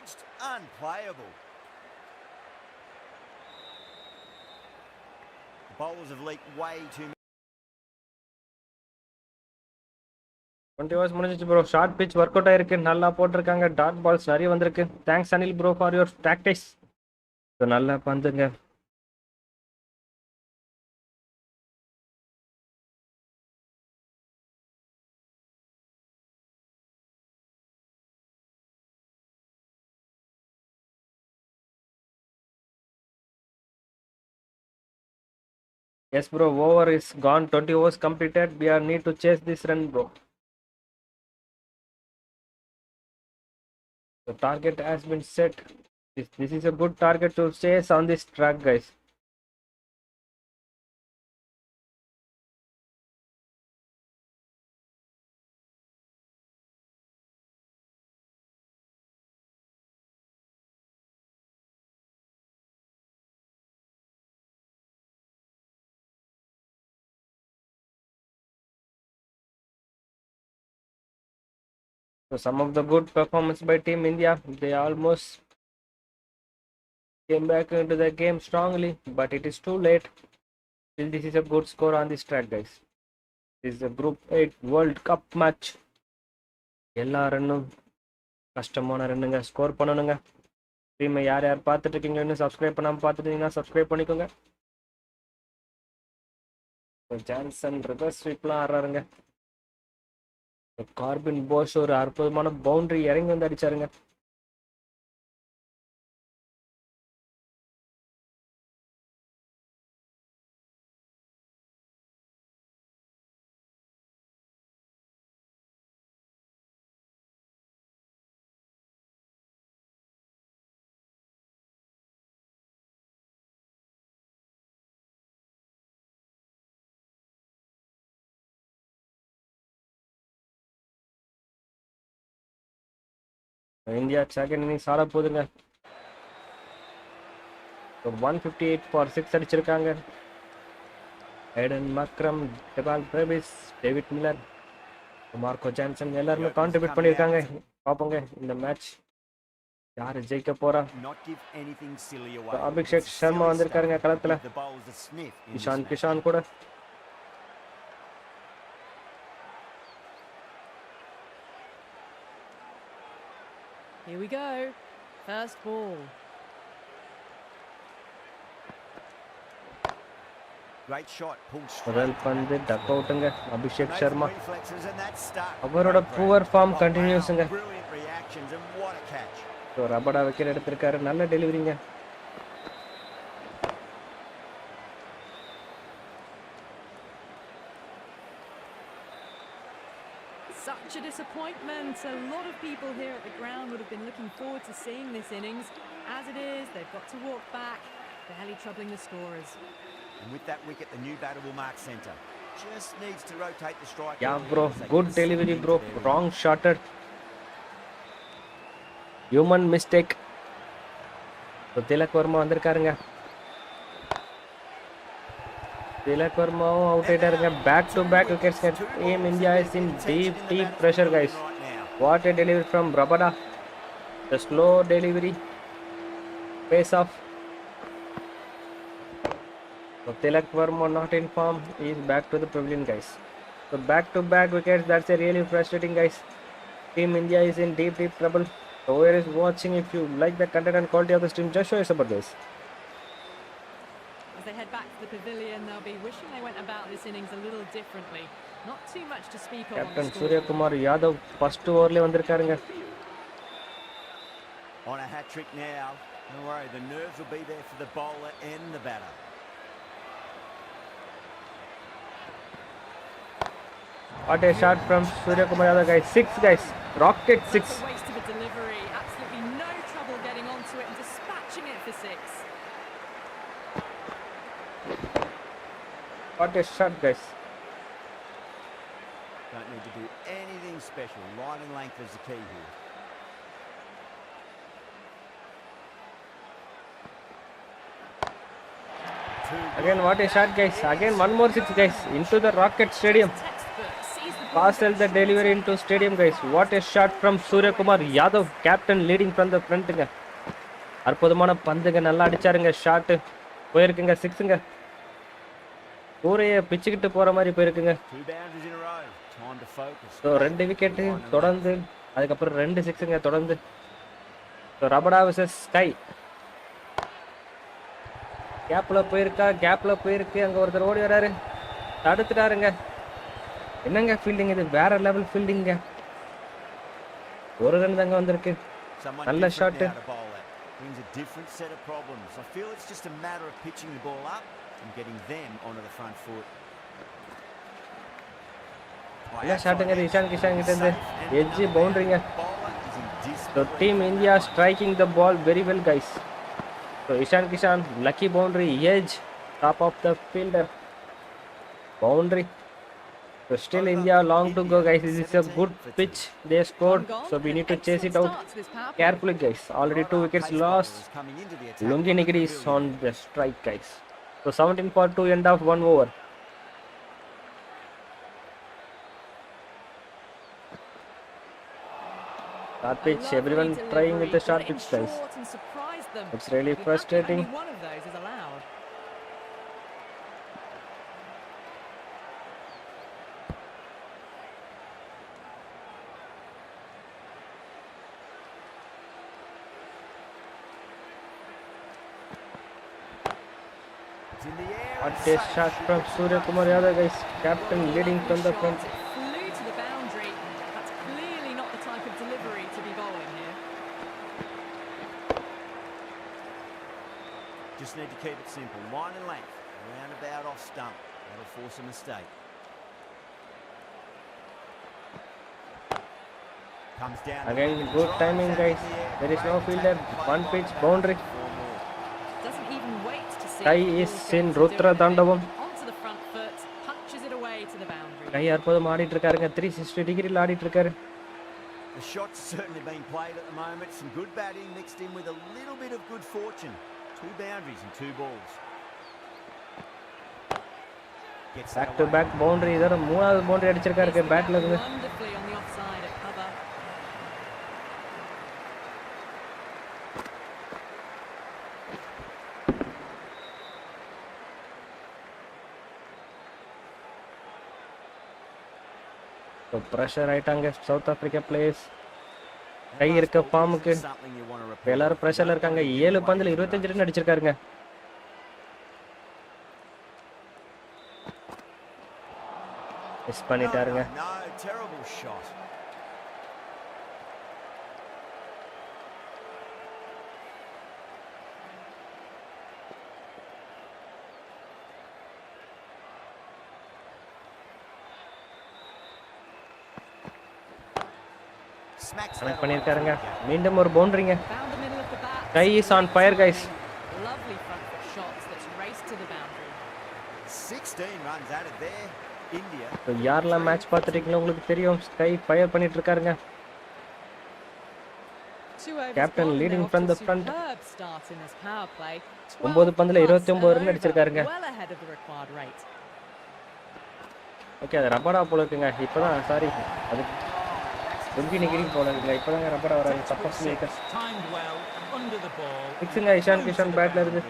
Just unplayable. The bowlers have leaked way too many. 20 hours முடிஞ்சிச்சு bro. Short pitch work out ஆயிருக்கு, நல்லா போட்டிருக்காங்க, dot balls நிறைய வந்திருக்கு. Thanks Anil bro for your practice. நல்லா பந்துங்க. Yes, bro. Over is gone. 20 overs completed. We are need to chase this run, bro. The target has been set. This is a good target to chase on this track, guys. So some of the good performance by Team India. They almost came back into the game strongly, but it is too late. Still, this is a good score on this track, guys. This is a Group 8 World Cup match. எல்லா ரன்னும் கஷ்டமான ரன்னுங்க, score பண்ணணுங்க. டீமை யார் யார் பார்த்துட்டு இருக்கீங்களோ, இன்னும் subscribe பண்ணாமல் பார்த்துட்டு இருந்தீங்கன்னா சப்ஸ்கிரைப் பண்ணிக்கோங்க. ஜான்சன் ரிவர்ஸ் ஸ்வீப்லாம் ஆடுறாருங்க. கார்பின் போஷ் ஒரு அற்புதமான பவுண்டரி இறங்கி வந்து அடிச்சாருங்க. இந்தியா செகண்ட் இன்னிங்ஸ் ஆட போகுதுங்க. 158 ஃபார் 6 அடிச்சிருக்காங்க. ஐடன் மக்ரம், டெபால் Brevis, David Miller, Marco Jansen எல்லாருமே கான்ட்ரிபியூட் பண்ணியிருக்காங்க. பார்ப்போங்க இந்த மேட்ச் யார் ஜெயிக்க போறா. அபிஷேக் சர்மா வந்திருக்காருங்க களத்துல, கிஷான் கூட. Here we go. First ball. Great shot, pulled முதல் straight. பந்து டக் அவுட்டுங்க. Abhishek Amazing Sharma reflexes and that's stuck. அவரோட புவர் ஃபார்ம் கண்டினியூஸுங்க. Brilliant reactions and what a catch. ஸோ ரபடா விக்கெட் எடுத்திருக்காரு, நல்ல டெலிவரிங்க. Such a disappointment. A lot of people here at the ground would have been looking forward to seeing this innings. As it is, they've got to walk back, barely troubling the scorers. And with that wicket, the new batter will mark centre. Just needs to rotate the strike. Yeah, early bro. as they Good get delivery, settled bro. into their Wrong shotted. Human mistake. So Tilak Varma வந்திருக்காருங்க. திலக் வர்மாவும் out ஆயிட்டாருங்க. Back to back wickets. Team India is in deep pressure, guys. What a delivery from Rabada. The slow delivery. Pace off. So Tilak Verma not in form. He is back to the pavilion, guys. So back to back wickets. That's a really frustrating, guys. Team India is in deep trouble. So whoever is watching, if you like the content and quality of the stream, just show your support, guys. As they head back to the pavilion, they'll be wishing they went about this innings a little differently. Not too much to speak of. Captain Surya Kumar Yadav first over le vandirukkarunga. On a hat trick now. Don't worry, the nerves will be there for the bowler and the batter. What a shot from Surya Kumar Yadav, guys. 6, guys. Rocket 6. That's a waste of a delivery. Absolutely no trouble getting onto it and dispatching it for 6. What a shot, guys. Don't need to do anything special. Line and length is the key here. Again, what a shot, guys. Again, one more 6, guys. Into the Rocket Stadium. Parcel the delivery into stadium, guys. What a shot from Surya Kumar Yadav, captain leading from the front. அற்புதமான பந்துங்க, நல்லா அடிச்சாருங்க. Shot போயிருக்குங்க, சிக்ஸுங்க. ஊரையே பிச்சுக்கிட்டு போற மாதிரி போயிருக்குங்க. So 2 wicket தொடர்ந்து, அதுக்கப்புறம் 2 சிக்ஸுங்க தொடர்ந்து. So Rabada versus SKY. கேப்பில் போயிருக்கு. அங்கே ஒருத்தர் ஓடி வராரு, தடுத்துட்டாருங்க. என்னங்க ஃபீல்டிங் இது, வேற லெவல் ஃபீல்டிங்க. ஒரு ரன் தாங்க வந்திருக்கு. நல்ல shot. Brings a different set of problems. I feel it's just a matter of pitching the ball up and getting them onto the front foot. நல்ல ஷாட்டுங்க இது இஷான் கிஷான் கிட்ட இருந்து. Edge பவுண்டரிங்க. So team India striking the ball very well, guys. So Ishan Kishan, lucky boundary, edge, top of the fielder, boundary. So still India long to go, guys. This is a good pitch they scored, so we need to chase it out carefully, guys. Already 2 wickets lost. Lungi Nigri is on the strike, guys. So 17 for 2, end of 1 over. Short pitch, everyone trying with the short pitch, guys. It's really frustrating. What a shot from Surya Kumar Yadav, guys. Captain leading from the front. Flew to the boundary. That's clearly not the type of delivery to be bowling here. Just need to keep it simple. Line and length. Roundabout off stump. That'll force a mistake. Comes down. Again, good timing, guys. There is no fielder. One pitch, boundary. Doesn't even wait to see. Kai is in Rutra Tandavam. Onto the front foot, punches it away to the boundary. Kai அற்புதம் ஆடிட்டு இருக்காருங்க. 360 டிகிரில ஆடிட்டு இருக்காரு. The shots certainly being played at the moment. Some good batting mixed in with a little bit of good fortune. 2 boundaries and 2 balls. Back to back boundary. இதோட மூணாவது boundary அடிச்சிருக்காரு பேட்ல இருந்து. Wonderfully on the offside at cover. So pressure ஆயிட்டாங்க South Africa players. கை இருக்க ஃபார்முக்கு எல்லாரும் பிரஷர்ல இருக்காங்க. 7 பந்துல 25 ரன் அடிச்சிருக்காருங்க. மிஸ் பண்ணிட்டாருங்க. No, terrible shot. கனெக்ட் பண்ணிருக்காருங்க. மீண்டும் ஒரு பவுண்டரிங்க. Found the middle of the bat. Kai is on fire, guys. Lovely front foot shots that's raced to the boundary. 16 runs added there. India. So யாரெல்லாம் match பார்த்துட்டீங்களோ உங்களுக்கு தெரியும். Sky fire பண்ணிட்டு இருக்காருங்க. Captain leading from the front. 9 பந்துல 29 run அடிச்சிருக்காருங்க. Okay, அது Rabada போல இருக்குங்க. இப்பதான் சாரி, அது லுங்கி நிகிரி போல இருக்குங்க. இப்பதாங்க ரப்படா வராங்க. சப்போஸ் மேக்கர் சிக்ஸுங்க. இஷான் கிஷான் பேட்ல இருந்து.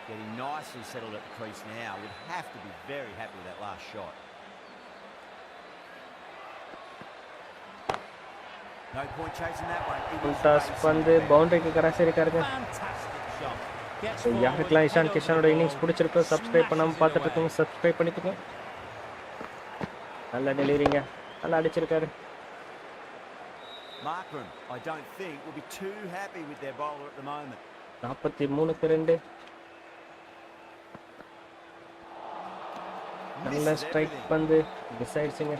Getting nicely settled at the crease now. Would have to be very happy with that last shot. No point chasing that one. Toss பந்து பவுண்டரிக்கு கிராஸ் இருக்காருங்க. ஸோ யாருக்கெல்லாம் இஷான் கிஷானோட இன்னிங்ஸ் பிடிச்சிருக்கோ சப்ஸ்கிரைப் பண்ணாமல் பார்த்துட்டு இருக்கோங்க, சப்ஸ்கிரைப் பண்ணிக்கோங்க. நல்லா டெலிவரிங்க, நல்லா அடிச்சிருக்காரு. Markram, I don't think, will be too happy with their bowler at the moment. 43க்கு 2. நல்ல ஸ்ட்ரைக் பந்து மிஸ் ஆயிடுச்சுங்க.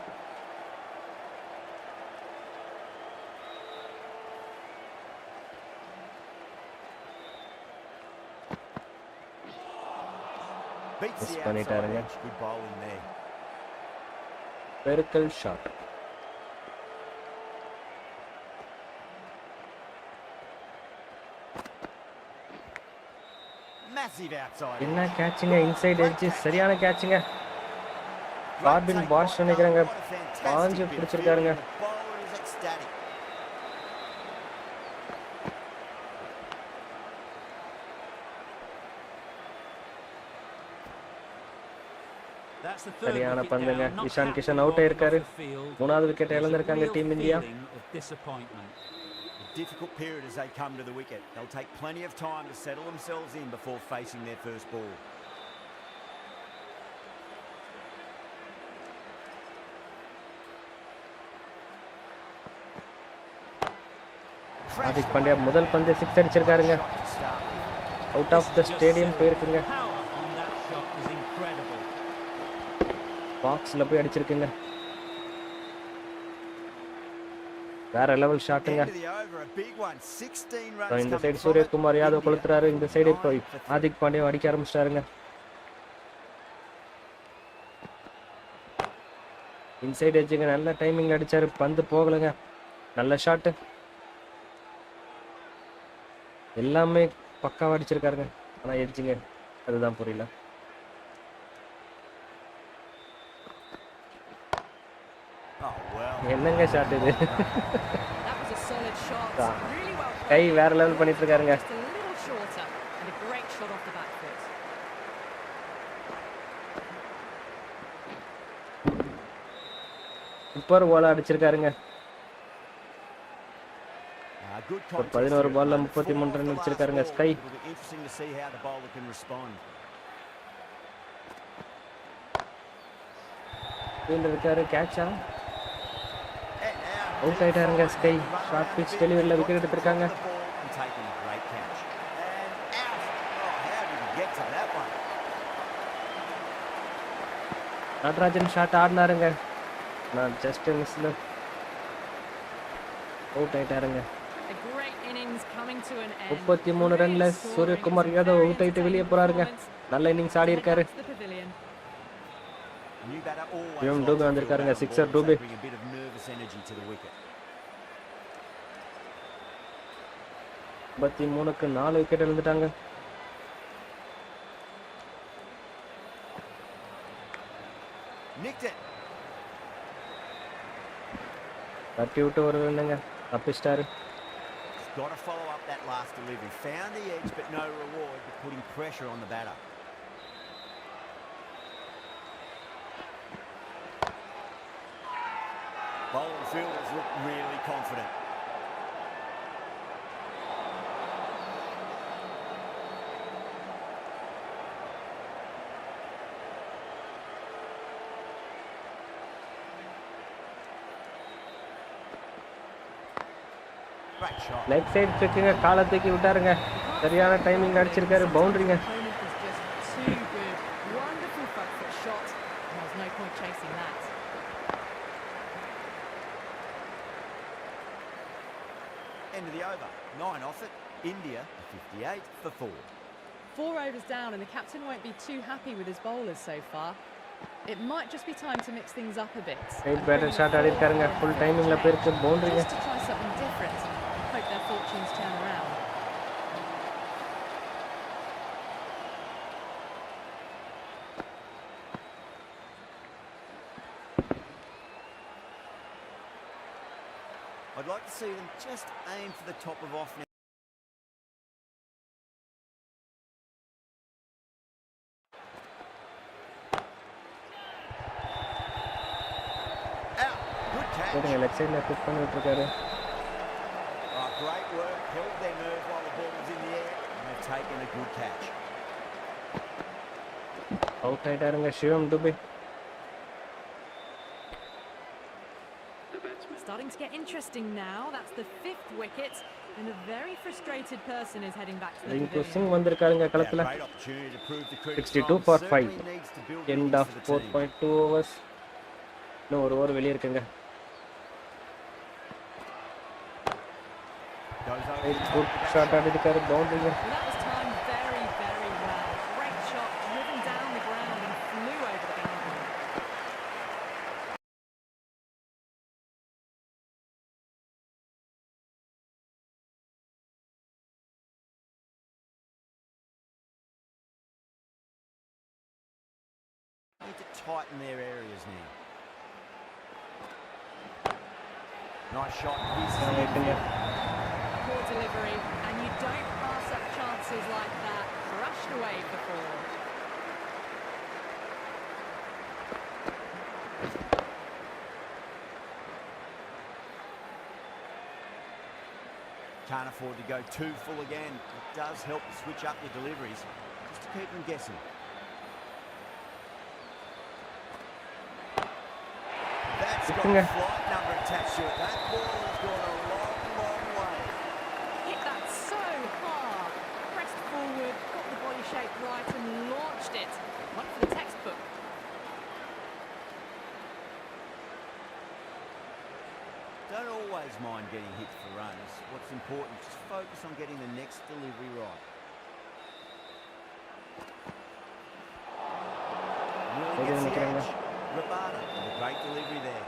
மிஸ் பண்ணிட்டாருங்க. பெருக்கல் ஷாட். Massive outside என்ன edge. கேட்சுங்க, இன்சைட் Great எட்ஜ், catch. சரியான கேட்சுங்க. Great Corbin take Bosch by நினைக்கிறாங்க, Cole. What a fantastic பாஞ்சு bit of பிடிச்சிருக்காருங்க. fielding. The bowler is ecstatic. That's the third சரியான wicket பந்துங்க. down. Not Ishan happy Kishan out walking ஆயிருக்காரு. off the field. மூணாவது wicket There's a இழந்திருக்காங்க real team India. feeling of disappointment. A difficult period as they come to the wicket. They'll take plenty of time to settle themselves in before facing their first ball. Hardik Pandya முதல் பந்து 6 அடிச்சிருக்காருங்க. Out of the stadium போயிருக்குங்க. Power on that shot was incredible. பாக்ஸ்ல போய் அடிச்சிருக்குங்க. வேற level ஷாட்டுங்க. End of the over, a big one. 16 runs இந்த coming side from Suryakumar it. Yadav India கொளுத்துறாரு. இந்த சைடு 9 போய் for 3. ஹார்திக் பாண்டியா அடிக்க ஆரம்பிச்சிட்டாருங்க. இன்சைட் எட்ஜுங்க, நல்ல டைமிங் அடிச்சாரு, பந்து போகலைங்க. நல்ல ஷாட்டு, எல்லாமே பக்காவா அடிச்சிருக்காருங்க. ஆனா எட்ஜுங்க, அதுதான் புரியல. Oh, well. என்னங்க ஷாட் இது? That was a solid shot. Ah. Really well guy played. வேற லெவல் பண்ணிட்டு இருக்காருங்க. Just a little shorter and a great shot off the back foot. Super ஓலா அடிச்சிருக்காருங்க. Good ஒரு contest 11 here. பால்ல Over 33 4 ரன் off the அடிச்சிருக்காருங்க last Sky. ball. It'll be interesting to see how the bowler can respond. Field இருக்காரு, கேட்சா And now, out ஆயிட்டாருங்க Sky. Short pitch டெலிவரியில் wicket எடுத்திருக்காங்க. off the ball and taking a great catch. And out. Oh, how did he get to that one? Natarajan shot ஆடினாருங்க, நான் just மிஸ்ல out ஆயிட்டாருங்க. A great innings coming to an end. 33 ரன்ல Great scoring, Suryakumar some Yadav very out ஆயிட்டு வெளியே entertaining போறாருங்க. performance. நல்ல innings ஆடி இருக்காரு. Back to the pavilion. New batter always இவன் likes Dube to feel வந்திருக்காருங்க, that on sixer balls. Dube. They bring a bit of nervous energy to the wicket. 53க்கு 4 wicket இழந்துட்டாங்க. Nicked it. தட்டி விட்டு ஒரு ரன்னுங்க, தப்பிச்சிட்டாரு. He's got to follow up that last delivery. Found the edge, but no reward, but putting pressure on the batter. Bowling fielders look really confident. Great shot. Leg side ஃபிளிக்குங்க, காலை தூக்கி விட்டாருங்க. சரியான timing அடிச்சிருக்காரு, பவுண்டரிங்க. Opponent is just too good. Wonderful front foot shot. And there's no point chasing that. End of the over. 9 off it. India 58 for 4. 4 overs down and the captain won't be too happy with his bowlers so far. It might just be time to mix things up a bit. Right batter shot ஆடி இருக்காருங்க, full timingல போயிருக்கு, பவுண்டரிங்க. Just to try something different. Hope their fortunes turn around. I'd like to see them just aim for the top of off now. Out. Good catch. சரிங்க, leg சைடில் cook பண்ணிட்டு இருக்காரு. Oh, great work. Held their nerve while the ball was in the air. And they've taken a good catch. Out ஆயிட்டாருங்க Shivam Dube. The batsman Starting to get interesting now. That's the 5th wicket. And a very frustrated person is heading back to the Rinku pavilion. Singh வந்திருக்காருங்க Yeah, களத்துல. great opportunity to prove the critics 62 wrong. for 5. Certainly needs to build End innings of for the team. 4.2 overs. இன்னும் ஒரு over வெளியே இருக்குங்க. Goes over the top good of that shot shot. ஆடி இருக்காரு, பவுண்டரிங்க. Well, that was Need to tighten their areas now. Nice shot. Here's the infield. Poor delivery, and you don't pass up chances like that. Brushed away for 4. Can't afford to go too full again. It does help to switch up your deliveries, just to keep them guessing. That's got a flight number attached to it. That ball has gone a long, long way. Hit that so hard. Pressed forward, got the body shape right and launched it. One for the textbook. Don't always mind getting hit for runs. What's important is just focus on getting the next delivery right. Really gets the edge. Rabada with a great delivery there.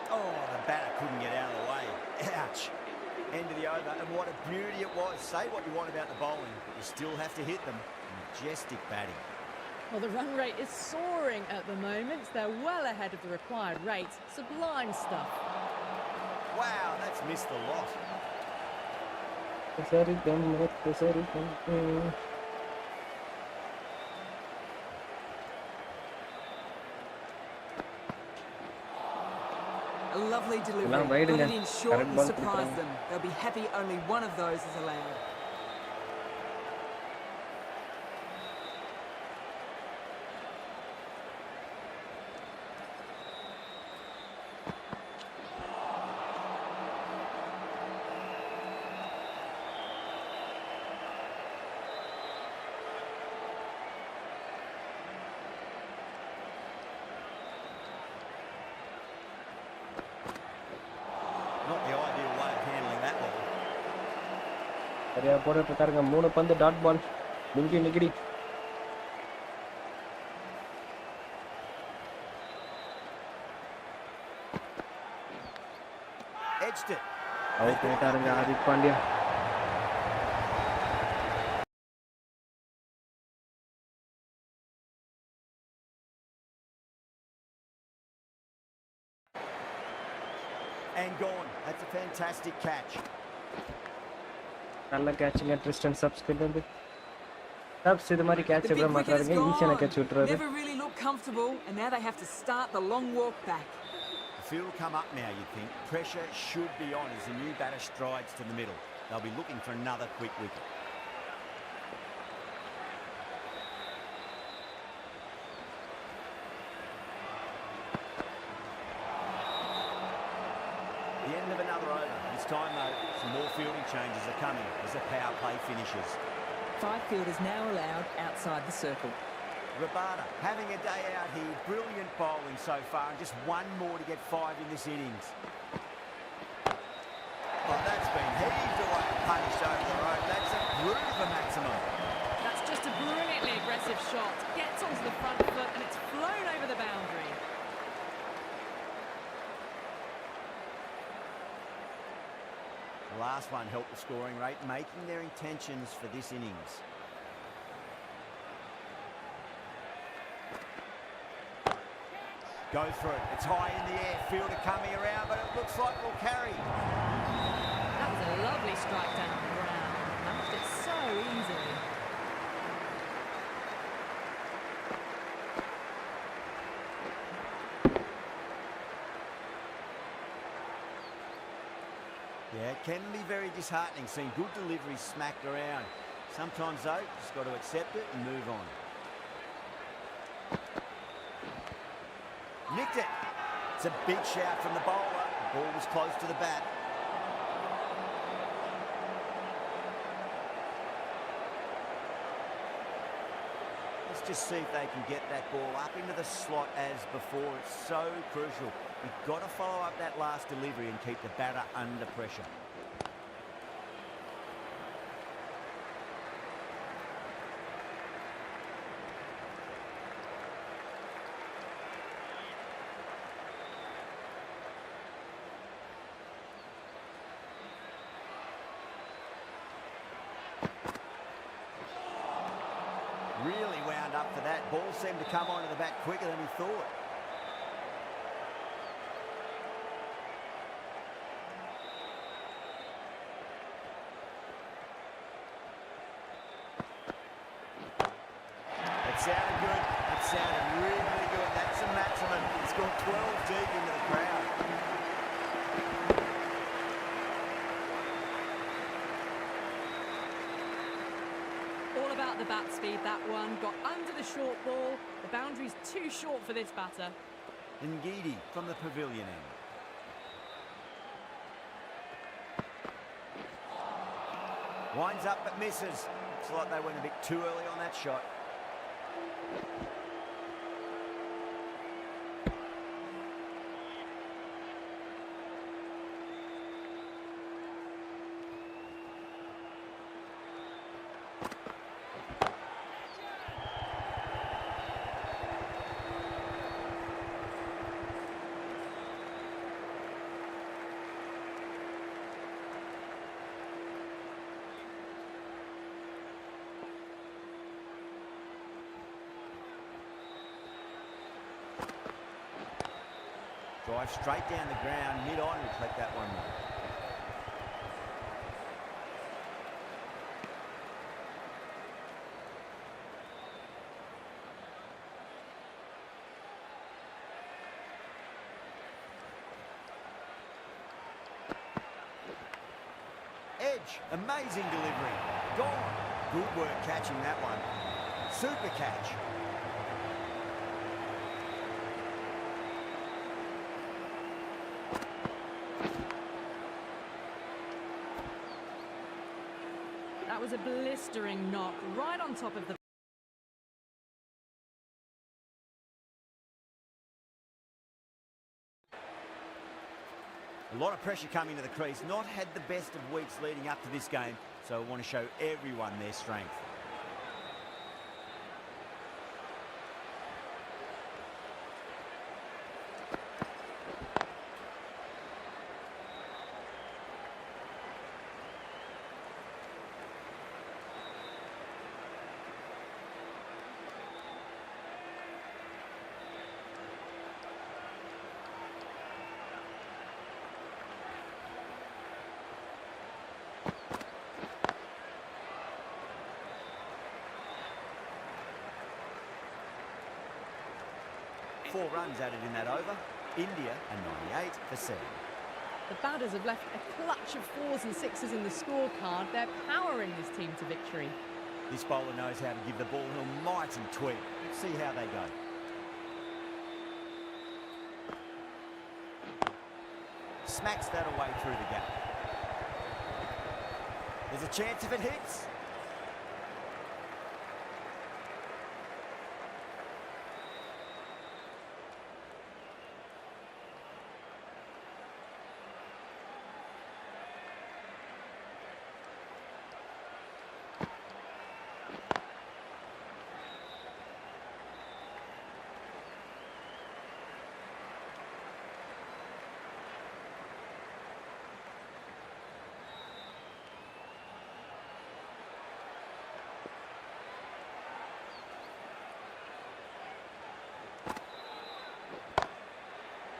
Oh, the batter couldn't get out of the way. Ouch. End of the over, and what a beauty it was. Say what you want about the bowling, but you still have to hit them. Majestic batting. Well, the run rate is soaring at the moment. They're well ahead of the required rate. Sublime stuff. Wow, that's missed a lot. A lovely delivery. Well, wait Put it again. in short Correct and ball surprise கொடுக்குறாங்க. them. They'll be happy only one of those is allowed. Not the ideal way of handling that ball. சரியா போட்டுட்டு இருக்காருங்க 3 பந்து dot ball Lungi Ngidi Edged it. Out பண்ணிட்டாருங்க Hardik Pandya. And gone. That's a fantastic catch. நல்ல கேட்சுங்க Tristan சப்ஸ்கிரைப் வந்து Stubbs இது மாதிரி கேட்ச் The விட big wicket is மாட்டாருங்க ஈஸியான கேட்ச் gone. விட்டுறாரு. Never really looked comfortable, and now they have to start the long walk back. The field will come up now, you think. Pressure should be on as the new batter strides to the middle. They'll be looking for another quick wicket. The end of another over. This time, though, some more fielding changes are coming as the power play finishes. 5 fielders now allowed outside the circle. Rabada having a day out here. Brilliant bowling so far, and just one more to get 5 in this innings. Oh, that's been heaved away and punished over the road. That's a groove for maximum. That's just a brilliantly aggressive shot. Gets onto the front foot and it's flown over the boundary. The last one helped the scoring rate, making their intentions for this innings. Go through. It's high in the air. Fielder coming around, but it looks like we'll carry. That was a lovely strike down the ground. Managed it so easily. Yeah, it can be very disheartening seeing good deliveries smacked around. Sometimes, though, just got to accept it and move on. Nicked it. It's a big shout from the bowler. The ball was close to the bat. Let's just see if they can get that ball up into the slot as before. It's so crucial. You've got to follow up that last delivery and keep the batter under pressure. Really wound up for that. Ball seemed to come onto the bat quicker than he thought. It sounded good. It sounded really good. That's a maximum. It's gone 12 deep into the crowd. All about the bat speed, that one. Got under the short ball. The boundary's too short for this batter. Ngidi from the pavilion end. Winds up but misses. Looks like they went a bit too early on that shot. Drive straight down the ground, mid-on, will collect that one. Edge, amazing delivery. Gone. Good work catching that one. Super catch. That was a blistering knock right on top of the... A lot of pressure coming to the crease. Not had the best of weeks leading up to this game, so I want to show everyone their strength. Four runs added in that over. India a 98 for 7. The batters have left a clutch of 4s and 6s in the scorecard. They're powering this team to victory. This bowler knows how to give the ball an almighty tweak. Let's see how they go. Smacks that away through the gap. There's a chance if it hits.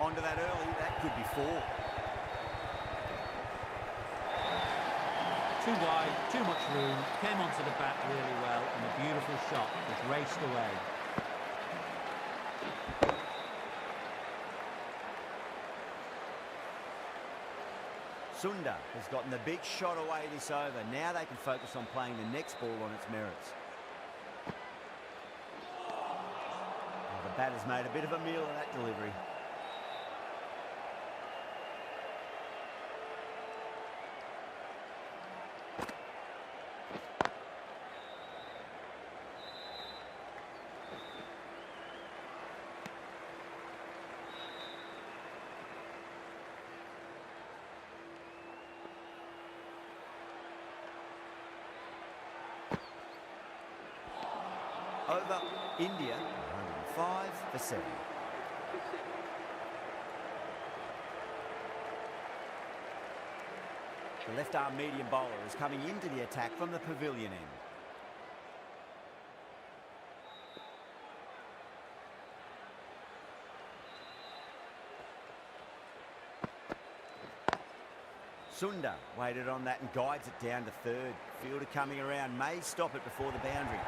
Onto that early, that could be 4. Too wide, too much room, came onto the bat really well, and a beautiful shot was raced away. Sunda has gotten the big shot away this over. Now they can focus on playing the next ball on its merits. Well, the batter's made a bit of a meal of that delivery. Over India, 105 for 7. The left-arm medium bowler is coming into the attack from the pavilion end. Sunda waited on that and guides it down to third. Fielder coming around, may stop it before the boundary.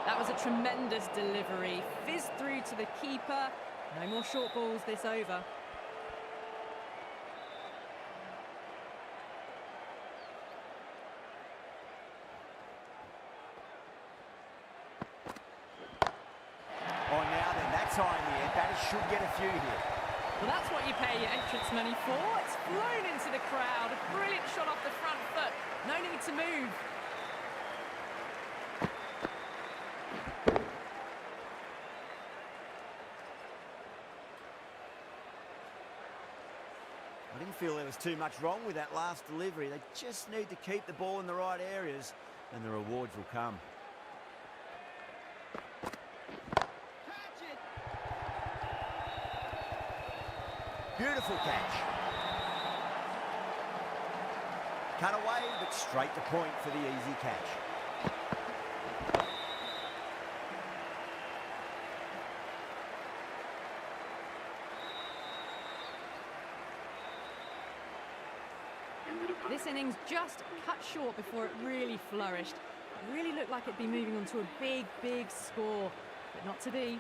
That was a tremendous delivery. Fizzed through to the keeper. No more short balls this over. Oh, now then, that's high in the air. Batters should get a few here. Well, that's what you pay your entrance money for. It's flown into the crowd. A brilliant shot off the front foot. No need to move. I didn't feel there was too much wrong with that last delivery. They just need to keep the ball in the right areas and the rewards will come. Beautiful catch. Cut away, but straight to point for the easy catch. This innings just cut short before it really flourished. It really looked like it'd be moving on to a big, big score, but not to be.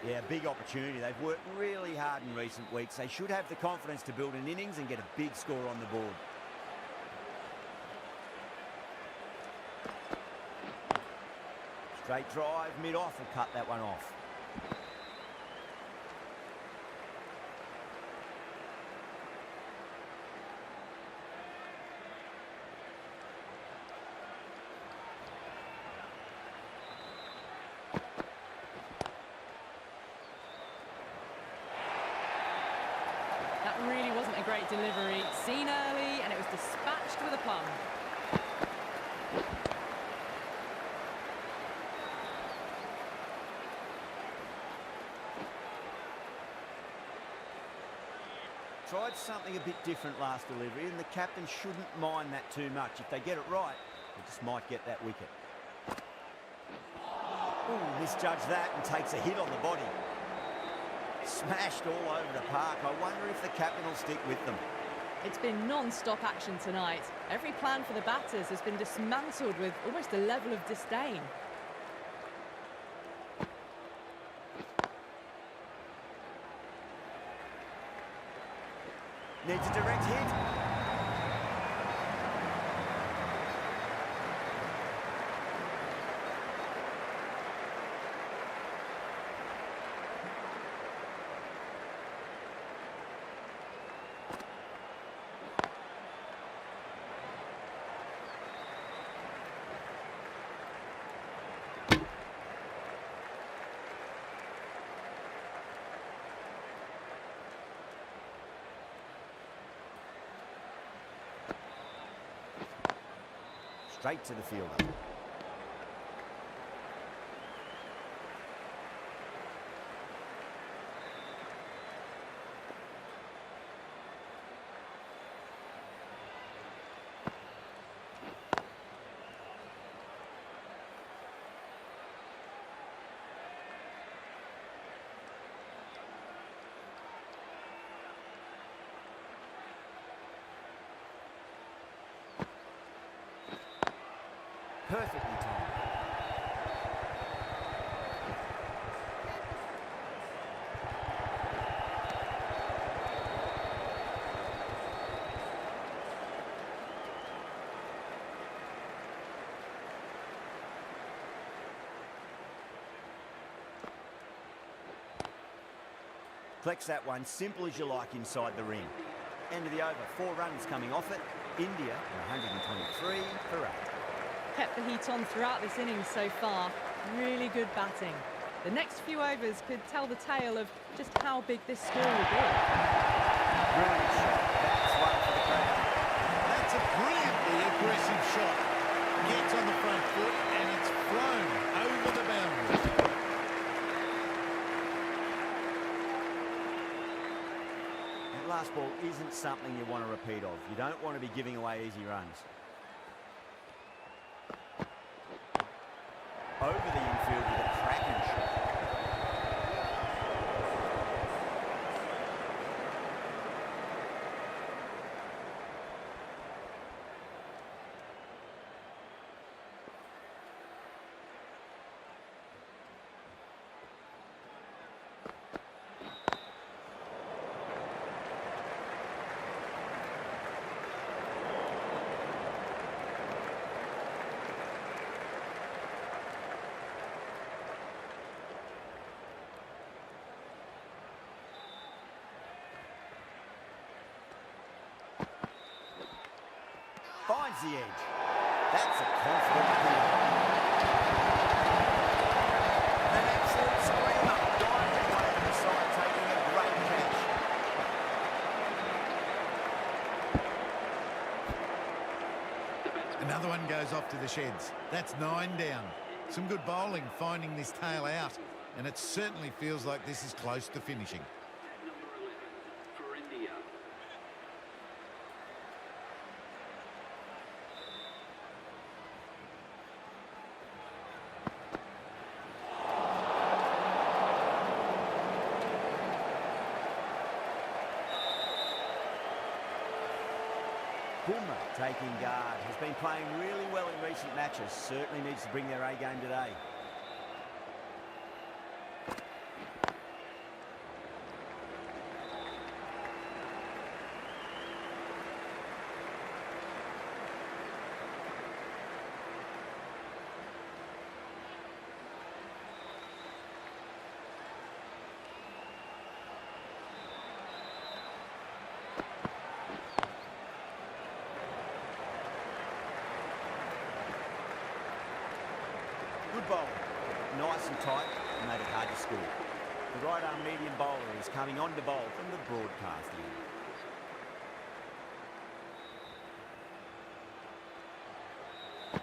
Yeah, big opportunity. They've worked really hard in recent weeks. They should have the confidence to build an innings and get a big score on the board. Straight drive, mid-off will cut that one off. That really wasn't a great delivery. Seen early, and it was dispatched with a plum. Tried something a bit different last delivery, and the captain shouldn't mind that too much. If they get it right, they just might get that wicket. Ooh, misjudged that and takes a hit on the body. Smashed all over the park. I wonder if the captain will stick with them. It's been non-stop action tonight. Every plan for the batters has been dismantled with almost a level of disdain. Needs a direct hit. Straight to the fielder. Perfectly timed. Collects that one, simple as you like inside the ring. End of the over, 4 runs coming off it. India, 123 for 8. Kept the heat on throughout this innings so far. Really good batting. The next few overs could tell the tale of just how big this score will be. Brilliant shot. That's one for the crowd. That's a brilliantly aggressive shot. Gets on the front foot and it's flown over the boundary. That last ball isn't something you want to repeat of. You don't want to be giving away easy runs. Over the infield with a cracking shot. Finds the edge. That's a confident appeal. An absolute screamer. Diving one over the side, taking a great catch. Another one goes off to the sheds. That's 9 down. Some good bowling finding this tail out, and it certainly feels like this is close to finishing. Number 11 for India. Bumrah taking guard. Has been playing really well in recent matches. Certainly needs to bring their A game today. Good bowl. Nice and tight, and made it hard to score. The right arm medium bowler is coming on to bowl from the broadcast end.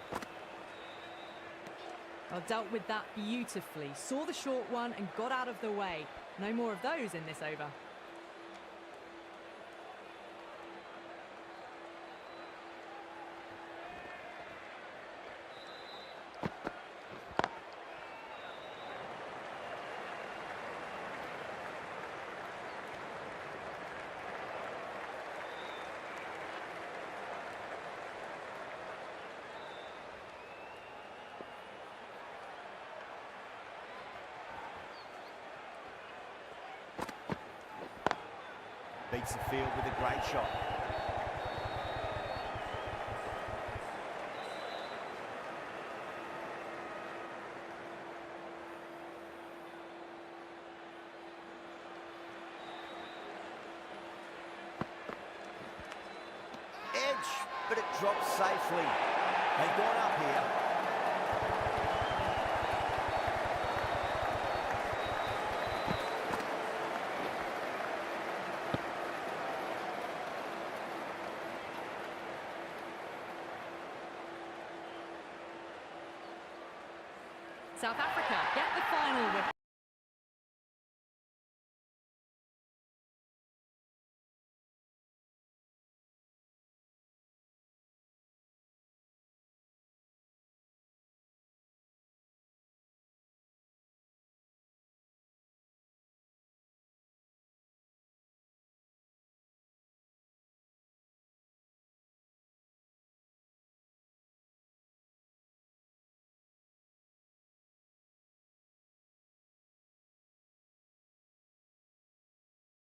Well, dealt with that beautifully. Saw the short one and got out of the way. No more of those in this over. Beats the field with a great shot. Edge, but it drops safely. They've gone up here. South Africa get the final with